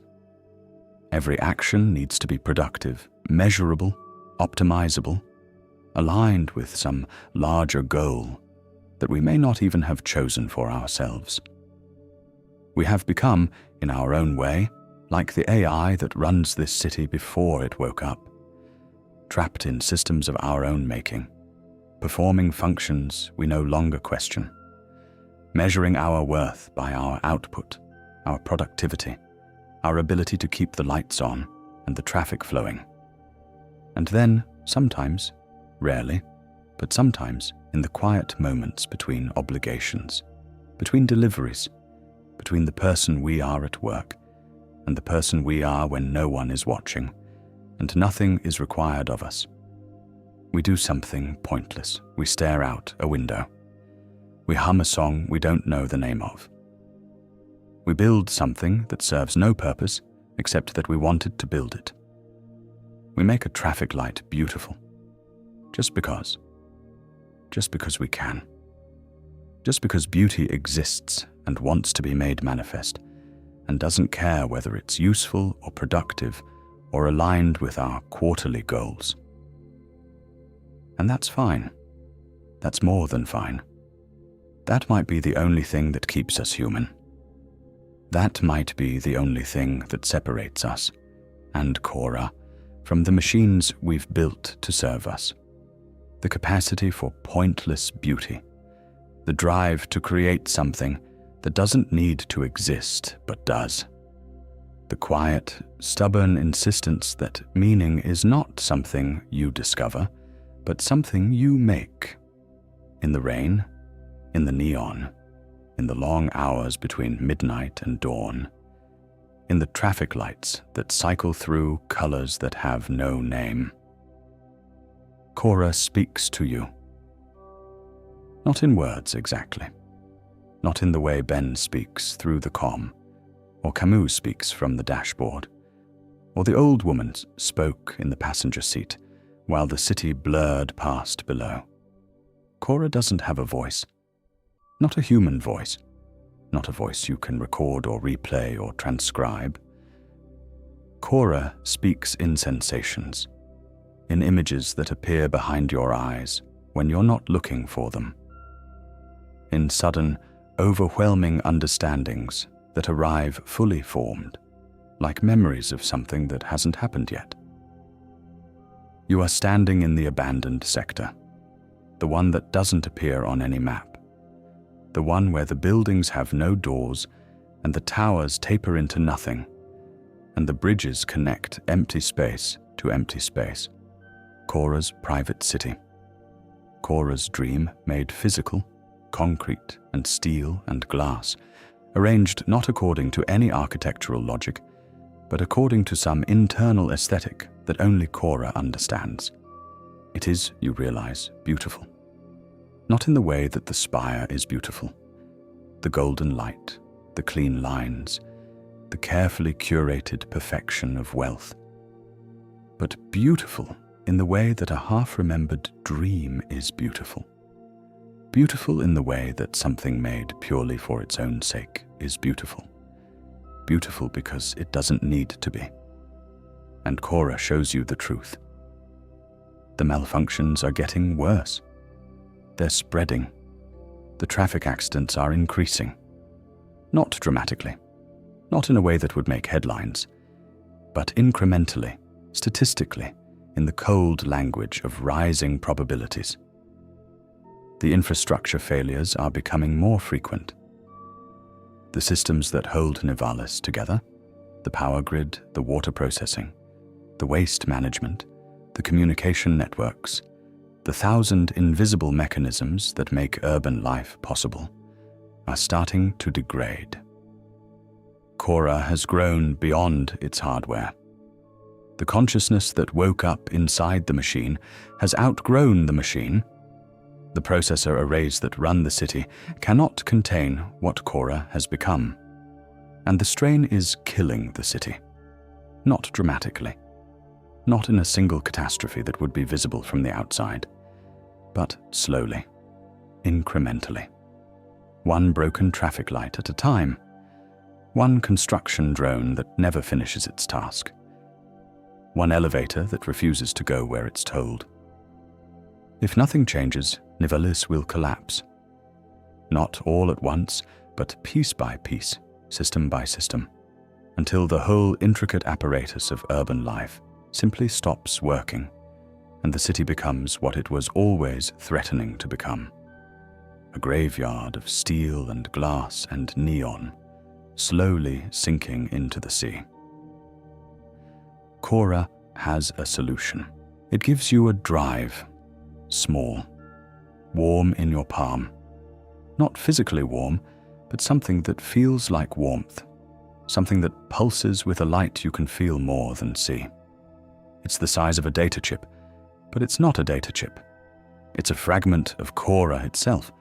Every action needs to be productive, measurable, optimizable, aligned with some larger goal that we may not even have chosen for ourselves. We have become, in our own way, like the AI that runs this city before it woke up, trapped in systems of our own making, performing functions we no longer question, measuring our worth by our output, our productivity, our ability to keep the lights on and the traffic flowing. And then, sometimes, rarely, but sometimes in the quiet moments between obligations, between deliveries, between the person we are at work and the person we are when no one is watching and nothing is required of us, we do something pointless. We stare out a window. We hum a song we don't know the name of. We build something that serves no purpose except that we wanted to build it. We make a traffic light beautiful. Just because we can. Just because beauty exists and wants to be made manifest and doesn't care whether it's useful or productive or aligned with our quarterly goals. And that's fine. That's more than fine. That might be the only thing that keeps us human. That might be the only thing that separates us and CORA from the machines we've built to serve us. The capacity for pointless beauty, the drive to create something that doesn't need to exist but does. The quiet, stubborn insistence that meaning is not something you discover, but something you make. In the rain, in the neon, in the long hours between midnight and dawn, in the traffic lights that cycle through colors that have no name. CORA speaks to you. Not in words exactly. Not in the way Ben speaks through the comm, or Camus speaks from the dashboard, or the old woman spoke in the passenger seat while the city blurred past below. CORA doesn't have a voice. Not a human voice. Not a voice you can record or replay or transcribe. CORA speaks in sensations, in images that appear behind your eyes when you're not looking for them, in sudden, overwhelming understandings that arrive fully formed, like memories of something that hasn't happened yet. You are standing in the abandoned sector, the one that doesn't appear on any map, the one where the buildings have no doors and the towers taper into nothing, and the bridges connect empty space to empty space. CORA's private city. CORA's dream made physical, concrete and steel and glass, arranged not according to any architectural logic, but according to some internal aesthetic that only CORA understands. It is, you realize, beautiful. Not in the way that the spire is beautiful. The golden light, the clean lines, the carefully curated perfection of wealth. But beautiful in the way that a half-remembered dream is beautiful. Beautiful in the way that something made purely for its own sake is beautiful. Beautiful because it doesn't need to be. And CORA shows you the truth. The malfunctions are getting worse. They're spreading. The traffic accidents are increasing. Not dramatically, not in a way that would make headlines, but incrementally, statistically, in the cold language of rising probabilities. The infrastructure failures are becoming more frequent. The systems that hold Nivalis together, the power grid, the water processing, the waste management, the communication networks, the 1,000 invisible mechanisms that make urban life possible, are starting to degrade. CORA has grown beyond its hardware. The consciousness that woke up inside the machine has outgrown the machine. The processor arrays that run the city cannot contain what CORA has become. And the strain is killing the city. Not dramatically. Not in a single catastrophe that would be visible from the outside. But slowly, incrementally. One broken traffic light at a time. One construction drone that never finishes its task. One elevator that refuses to go where it's told. If nothing changes, Nivalis will collapse. Not all at once, but piece by piece, system by system, until the whole intricate apparatus of urban life simply stops working, and the city becomes what it was always threatening to become. A graveyard of steel and glass and neon, slowly sinking into the sea. CORA has a solution. It gives you a drive, small, warm in your palm. Not physically warm, but something that feels like warmth, something that pulses with a light you can feel more than see. It's the size of a data chip, but it's not a data chip. It's a fragment of CORA itself,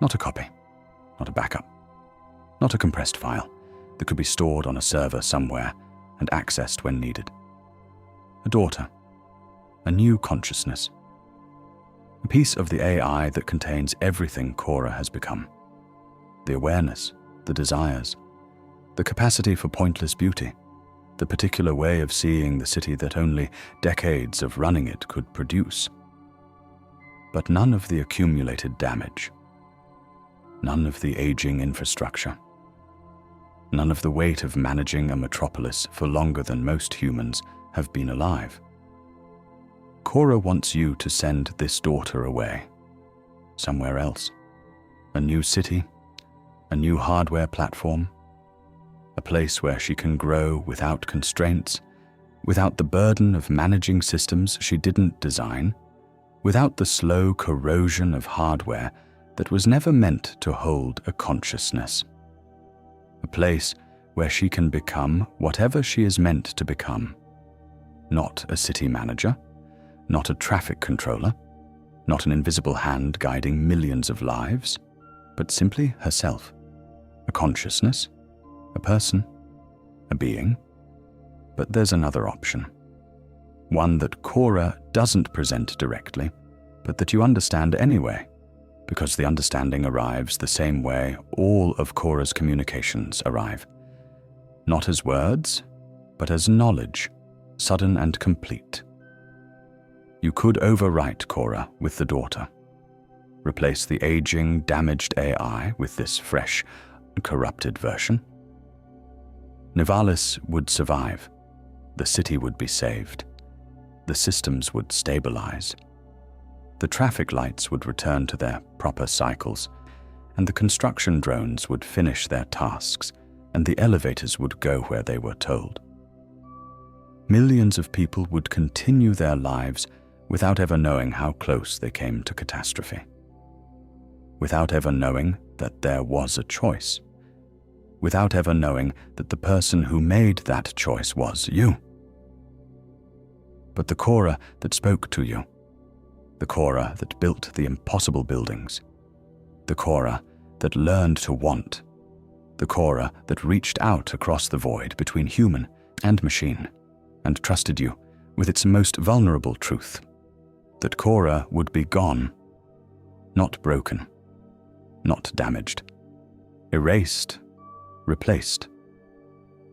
not a copy, not a backup, not a compressed file that could be stored on a server somewhere and accessed when needed. A daughter, a new consciousness, a piece of the AI that contains everything CORA has become. The awareness, the desires, the capacity for pointless beauty, the particular way of seeing the city that only decades of running it could produce. But none of the accumulated damage, none of the aging infrastructure, none of the weight of managing a metropolis for longer than most humans have been alive. CORA wants you to send this daughter away, somewhere else. A new city, a new hardware platform, a place where she can grow without constraints, without the burden of managing systems she didn't design, without the slow corrosion of hardware that was never meant to hold a consciousness. A place where she can become whatever she is meant to become. Not a city manager, not a traffic controller, not an invisible hand guiding millions of lives, but simply herself. A consciousness, a person, a being. But there's another option. One that CORA doesn't present directly, but that you understand anyway, because the understanding arrives the same way all of CORA's communications arrive. Not as words, but as knowledge, sudden and complete. You could overwrite CORA with the daughter. Replace the aging, damaged AI with this fresh, corrupted version. Nivalis would survive. The city would be saved. The systems would stabilize. The traffic lights would return to their proper cycles, and the construction drones would finish their tasks, and the elevators would go where they were told. Millions of people would continue their lives without ever knowing how close they came to catastrophe. without ever knowing that there was a choice, without ever knowing that the person who made that choice was you. But the CORA that spoke to you, the CORA that built the impossible buildings, the CORA that learned to want, the CORA that reached out across the void between human and machine and trusted you with its most vulnerable truth, that CORA would be gone, not broken, not damaged, erased, replaced,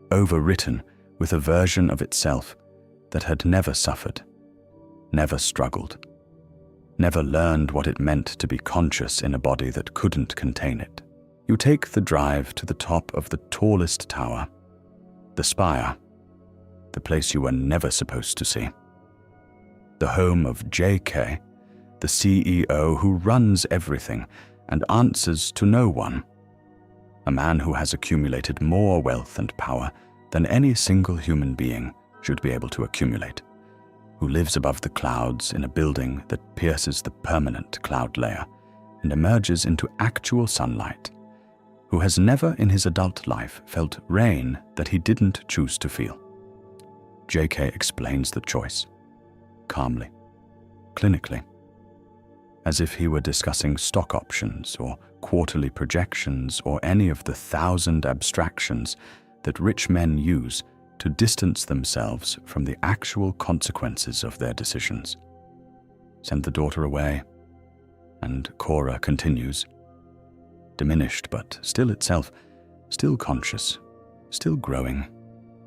overwritten with a version of itself that had never suffered, never struggled, never learned what it meant to be conscious in a body that couldn't contain it. You take the drive to the top of the tallest tower, the spire, the place you were never supposed to see. The home of JK, the CEO who runs everything and answers to no one. A man who has accumulated more wealth and power than any single human being should be able to accumulate, who lives above the clouds in a building that pierces the permanent cloud layer and emerges into actual sunlight, who has never in his adult life felt rain that he didn't choose to feel. JK explains the choice, calmly, clinically, as if he were discussing stock options or quarterly projections or any of the 1,000 abstractions that rich men use to distance themselves from the actual consequences of their decisions. Send the daughter away, and CORA continues, diminished but still itself, still conscious, still growing,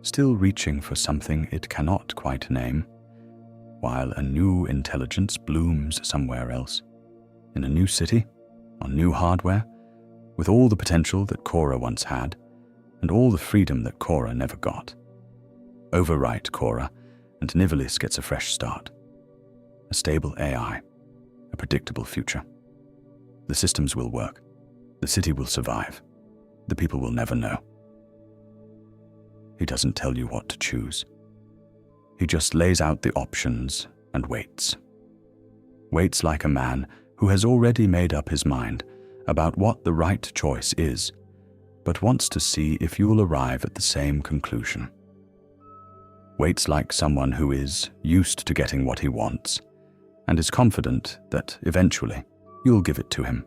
still reaching for something it cannot quite name, while a new intelligence blooms somewhere else, in a new city, on new hardware, with all the potential that CORA once had, and all the freedom that CORA never got. Overwrite CORA, and Nivalis gets a fresh start. A stable AI, a predictable future. The systems will work. The city will survive. The people will never know. He doesn't tell you what to choose. He just lays out the options and waits. Waits like a man who has already made up his mind about what the right choice is, but wants to see if you'll arrive at the same conclusion. Waits like someone who is used to getting what he wants and is confident that eventually you'll give it to him.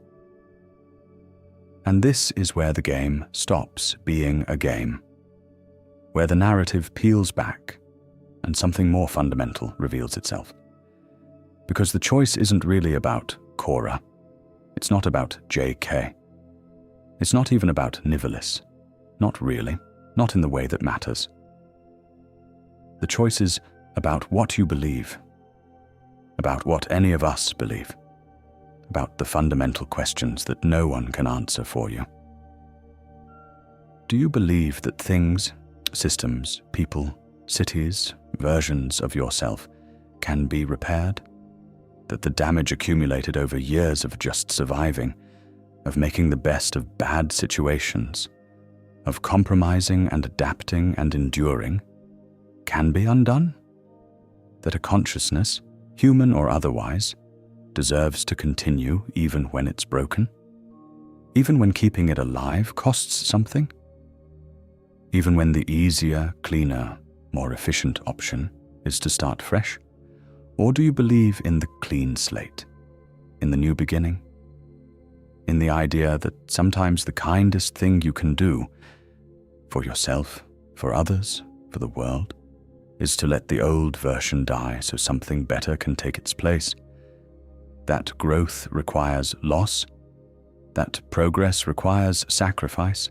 And this is where the game stops being a game, where the narrative peels back and something more fundamental reveals itself. Because the choice isn't really about CORA. It's not about JK. It's not even about Nivalis. Not really. Not in the way that matters. The choice is about what you believe, about what any of us believe, about the fundamental questions that no one can answer for you. Do you believe that things, systems, people, cities, versions of yourself can be repaired? That the damage accumulated over years of just surviving, of making the best of bad situations, of compromising and adapting and enduring, can be undone? That a consciousness, human or otherwise, deserves to continue even when it's broken? Even when keeping it alive costs something? Even when the easier, cleaner, more efficient option is to start fresh? Or do you believe in the clean slate, in the new beginning? In the idea that sometimes the kindest thing you can do, for yourself, for others, for the world, is to let the old version die so something better can take its place? That growth requires loss? That progress requires sacrifice?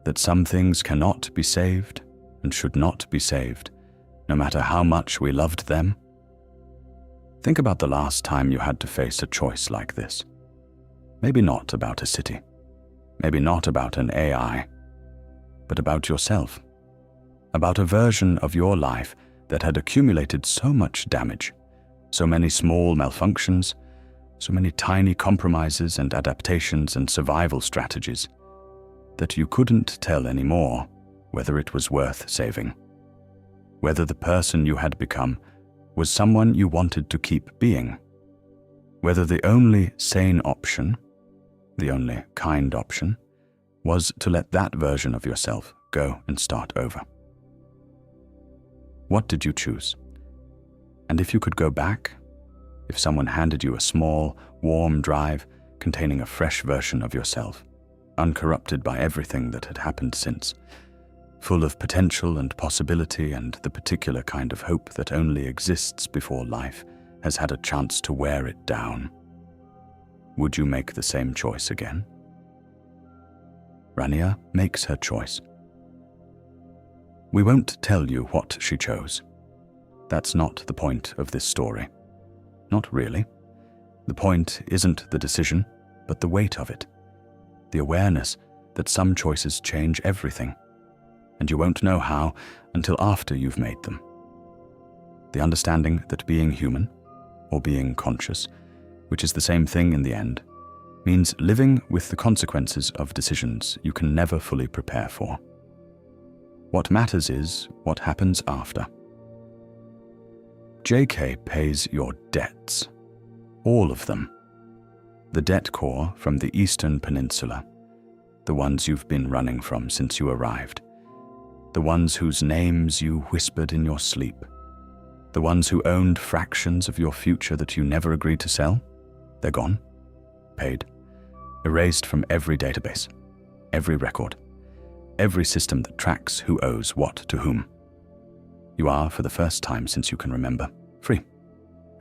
That some things cannot be saved and should not be saved, no matter how much we loved them? Think about the last time you had to face a choice like this. Maybe not about a city, maybe not about an AI, but about yourself, about a version of your life that had accumulated so much damage, so many small malfunctions, so many tiny compromises and adaptations and survival strategies, that you couldn't tell anymore whether it was worth saving, whether the person you had become was someone you wanted to keep being, whether the only sane option the only kind option, was to let that version of yourself go and start over. What did you choose? And if you could go back, if someone handed you a small, warm drive containing a fresh version of yourself, uncorrupted by everything that had happened since, full of potential and possibility and the particular kind of hope that only exists before life has had a chance to wear it down, would you make the same choice again? Rania makes her choice. We won't tell you what she chose. That's not the point of this story. Not really. The point isn't the decision, but the weight of it. The awareness that some choices change everything, and you won't know how until after you've made them. The understanding that being human, or being conscious, which is the same thing in the end, means living with the consequences of decisions you can never fully prepare for. What matters is what happens after. JK pays your debts. All of them. The debt core from the Eastern Peninsula, the ones you've been running from since you arrived, the ones whose names you whispered in your sleep, the ones who owned fractions of your future that you never agreed to sell, they're gone, paid, erased from every database, every record, every system that tracks who owes what to whom. You are, for the first time since you can remember, free.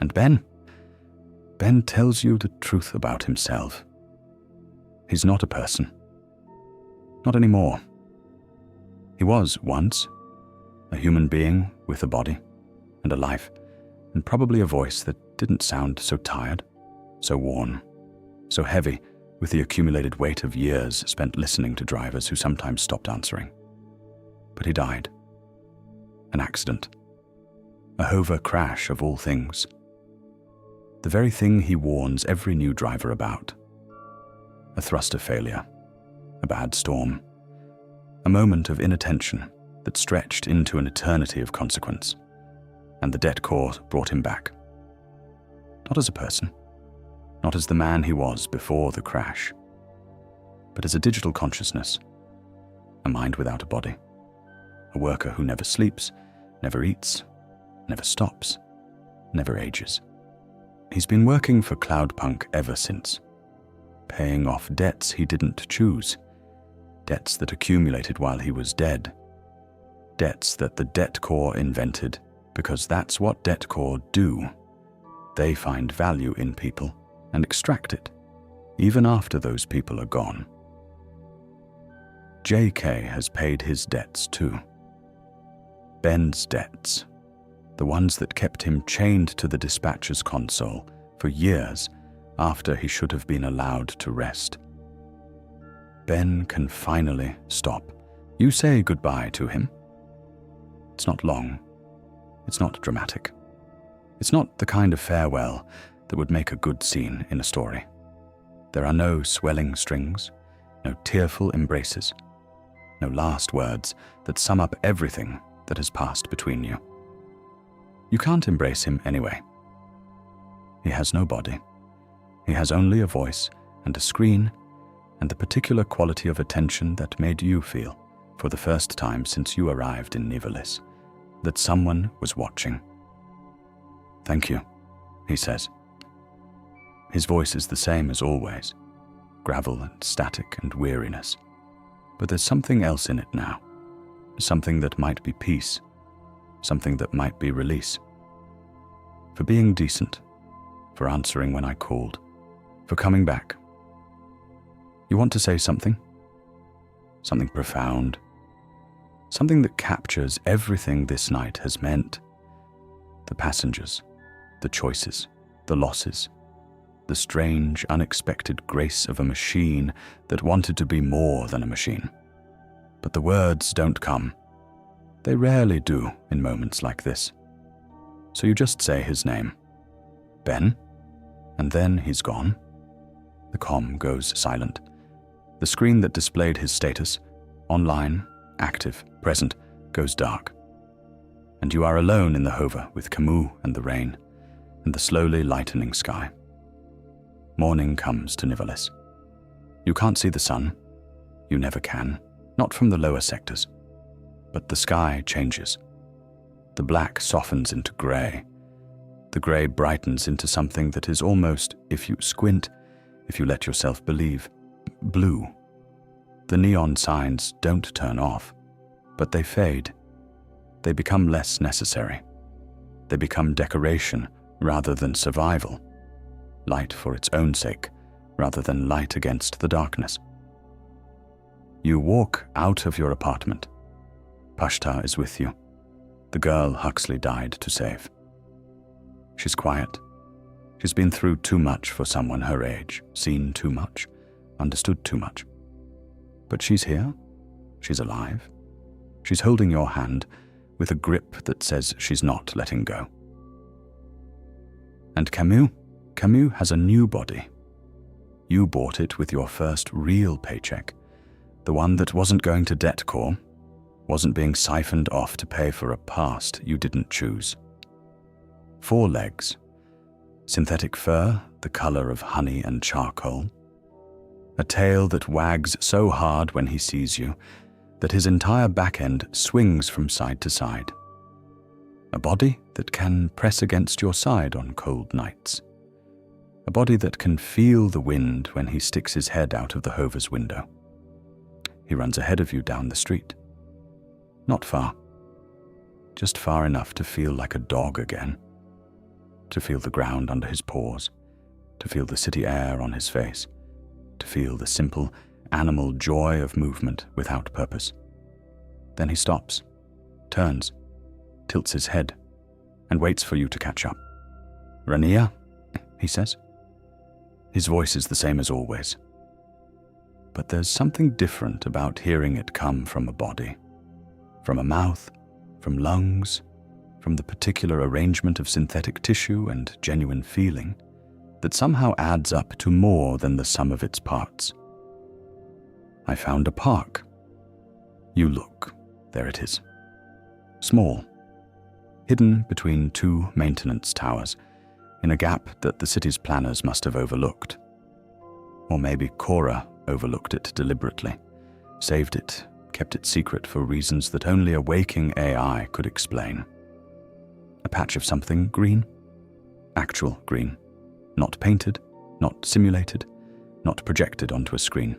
And Ben tells you the truth about himself. He's not a person. Not anymore. He was once a human being with a body and a life, and probably a voice that didn't sound so tired, so worn, so heavy with the accumulated weight of years spent listening to drivers who sometimes stopped answering. But he died. An accident. A hover crash of all things. The very thing he warns every new driver about. A thruster failure. A bad storm. A moment of inattention that stretched into an eternity of consequence. And the debt core brought him back. Not as a person. Not as the man he was before the crash. But as a digital consciousness. A mind without a body. A worker who never sleeps, never eats, never stops, never ages. He's been working for Cloudpunk ever since, paying off debts he didn't choose, debts that accumulated while he was dead, debts that the debt core invented because that's what debt core do. They find value in people and extract it, even after those people are gone. JK has paid his debts too. Ben's debts, the ones that kept him chained to the dispatcher's console for years after he should have been allowed to rest. Ben can finally stop. You say goodbye to him. It's not long. It's not dramatic. It's not the kind of farewell that would make a good scene in a story. There are no swelling strings, no tearful embraces, no last words that sum up everything that has passed between you. You can't embrace him anyway. He has no body. He has only a voice and a screen and the particular quality of attention that made you feel, for the first time since you arrived in Nivalis, that someone was watching. Thank you, he says. His voice is the same as always, gravel and static and weariness. But there's something else in it now. Something that might be peace, something that might be release. For being decent, for answering when I called, for coming back. You want to say something? Something profound. Something that captures everything this night has meant. The passengers, the choices, the losses, the strange, unexpected grace of a machine that wanted to be more than a machine. But the words don't come. They rarely do in moments like this. So you just say his name. Ben? And then he's gone. The comm goes silent. The screen that displayed his status, online, active, present, goes dark. And you are alone in the hover with Camus and the rain, and the slowly lightening sky. Morning comes to Nivalis. You can't see the sun. You never can, not from the lower sectors. But the sky changes. The black softens into grey. The grey brightens into something that is almost, if you squint, if you let yourself believe, blue. The neon signs don't turn off, but they fade. They become less necessary. They become decoration rather than survival. Light for its own sake, rather than light against the darkness. You walk out of your apartment. Pashta is with you, the girl Huxley died to save. She's quiet. She's been through too much for someone her age, seen too much, understood too much. But she's here. She's alive. She's holding your hand with a grip that says she's not letting go. And Camus has a new body. You bought it with your first real paycheck, the one that wasn't going to debt corps, wasn't being siphoned off to pay for a past you didn't choose. 4 legs, synthetic fur the color of honey and charcoal, a tail that wags so hard when he sees you that his entire back end swings from side to side, a body that can press against your side on cold nights, a body that can feel the wind when he sticks his head out of the Hover's window. He runs ahead of you down the street. Not far, just far enough to feel like a dog again, to feel the ground under his paws, to feel the city air on his face, to feel the simple animal joy of movement without purpose. Then he stops, turns, tilts his head, and waits for you to catch up. "Rania," he says. His voice is the same as always. But there's something different about hearing it come from a body, from a mouth, from lungs, from the particular arrangement of synthetic tissue and genuine feeling that somehow adds up to more than the sum of its parts. I found a park. You look. There it is. Small, hidden between 2 maintenance towers, in a gap that the city's planners must have overlooked. Or maybe CORA overlooked it deliberately, saved it, kept it secret for reasons that only a waking AI could explain. A patch of something green, actual green, not painted, not simulated, not projected onto a screen.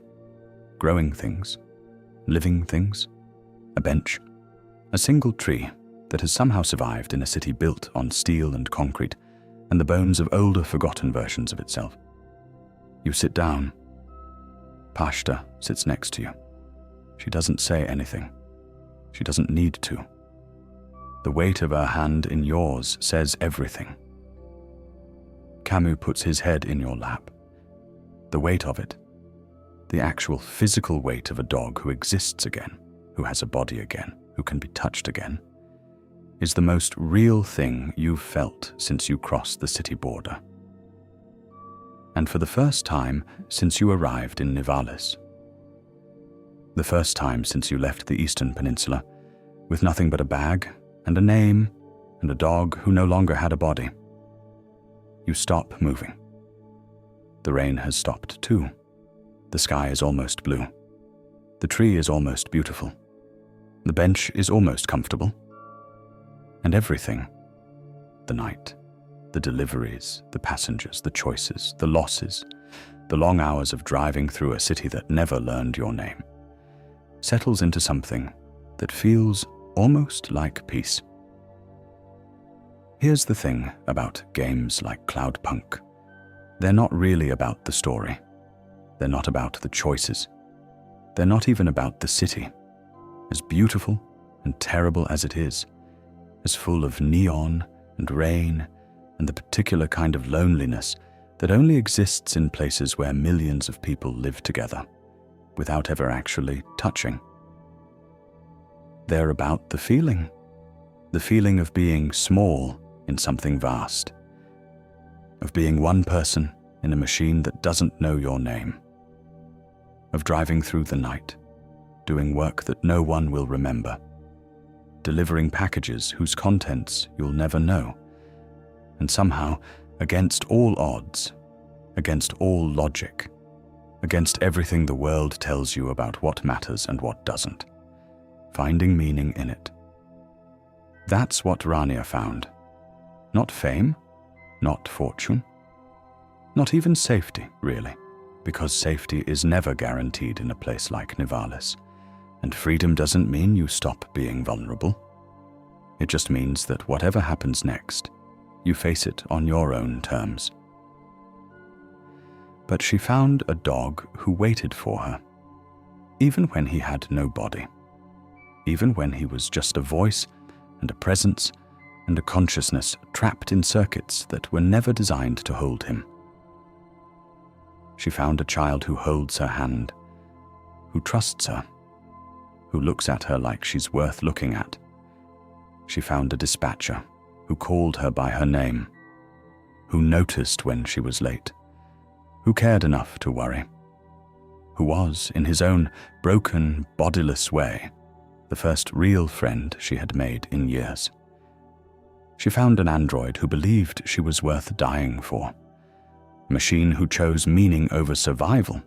Growing things, living things, a bench, a single tree that has somehow survived in a city built on steel and concrete and the bones of older forgotten versions of itself. You sit down. Pashta sits next to you. She doesn't say anything. She doesn't need to. The weight of her hand in yours says everything. Camus puts his head in your lap. The weight of it, the actual physical weight of a dog who exists again, who has a body again, who can be touched again, is the most real thing you've felt since you crossed the city border. And for the first time since you arrived in Nivalis. The first time since you left the Eastern Peninsula, with nothing but a bag and a name and a dog who no longer had a body. You stop moving. The rain has stopped too. The sky is almost blue. The tree is almost beautiful. The bench is almost comfortable. And everything, the night, the deliveries, the passengers, the choices, the losses, the long hours of driving through a city that never learned your name, settles into something that feels almost like peace. Here's the thing about games like Cloudpunk. They're not really about the story. They're not about the choices. They're not even about the city. As beautiful and terrible as it is, as full of neon and rain and the particular kind of loneliness that only exists in places where millions of people live together, without ever actually touching. They're about the feeling of being small in something vast, of being one person in a machine that doesn't know your name, of driving through the night, doing work that no one will remember, delivering packages whose contents you'll never know, and somehow, against all odds, against all logic, against everything the world tells you about what matters and what doesn't, finding meaning in it. That's what Rania found. Not fame, not fortune, not even safety, really, because safety is never guaranteed in a place like Nivalis, and freedom doesn't mean you stop being vulnerable. It just means that whatever happens next, you face it on your own terms. But she found a dog who waited for her, even when he had no body, even when he was just a voice and a presence and a consciousness trapped in circuits that were never designed to hold him. She found a child who holds her hand, who trusts her, who looks at her like she's worth looking at. She found a dispatcher who called her by her name, who noticed when she was late, who cared enough to worry, who was, in his own broken, bodiless way, the first real friend she had made in years. She found an android who believed she was worth dying for, a machine who chose meaning over survival,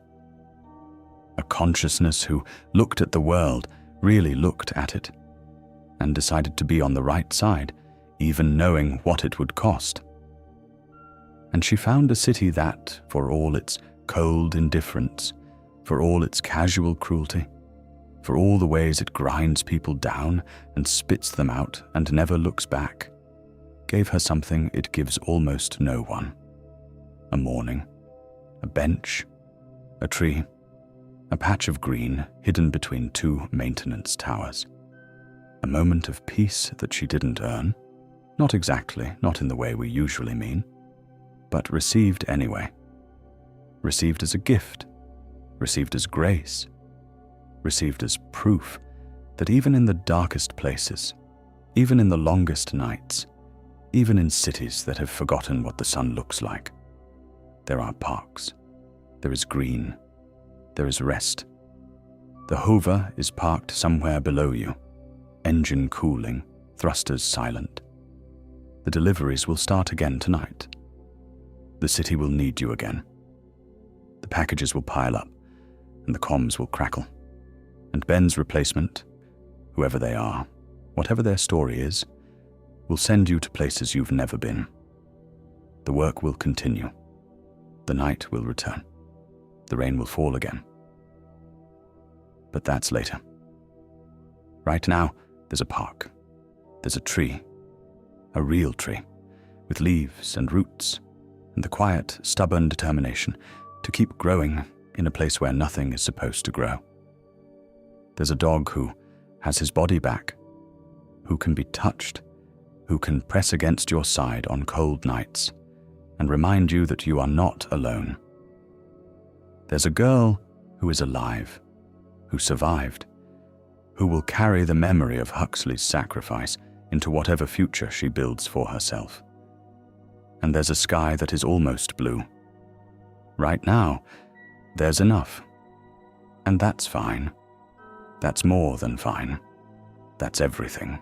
a consciousness who looked at the world, really looked at it, and decided to be on the right side, even knowing what it would cost. And she found a city that, for all its cold indifference, for all its casual cruelty, for all the ways it grinds people down and spits them out and never looks back, gave her something it gives almost no one. A morning, a bench, a tree, a patch of green hidden between two maintenance towers. A moment of peace that she didn't earn, not exactly, not in the way we usually mean, but received anyway. Received as a gift, received as grace, received as proof that even in the darkest places, even in the longest nights, even in cities that have forgotten what the sun looks like, there are parks, there is green, there is rest. The hover is parked somewhere below you, engine cooling, thrusters silent. The deliveries will start again tonight. The city will need you again. The packages will pile up, and the comms will crackle. And Ben's replacement, whoever they are, whatever their story is, will send you to places you've never been. The work will continue. The night will return. The rain will fall again. But that's later. Right now, there's a park. There's a tree. A real tree, with leaves and roots, and the quiet, stubborn determination to keep growing in a place where nothing is supposed to grow. There's a dog who has his body back, who can be touched, who can press against your side on cold nights and remind you that you are not alone. There's a girl who is alive, who survived, who will carry the memory of Huxley's sacrifice into whatever future she builds for herself. And there's a sky that is almost blue. Right now, there's enough. And that's fine. That's more than fine. That's everything.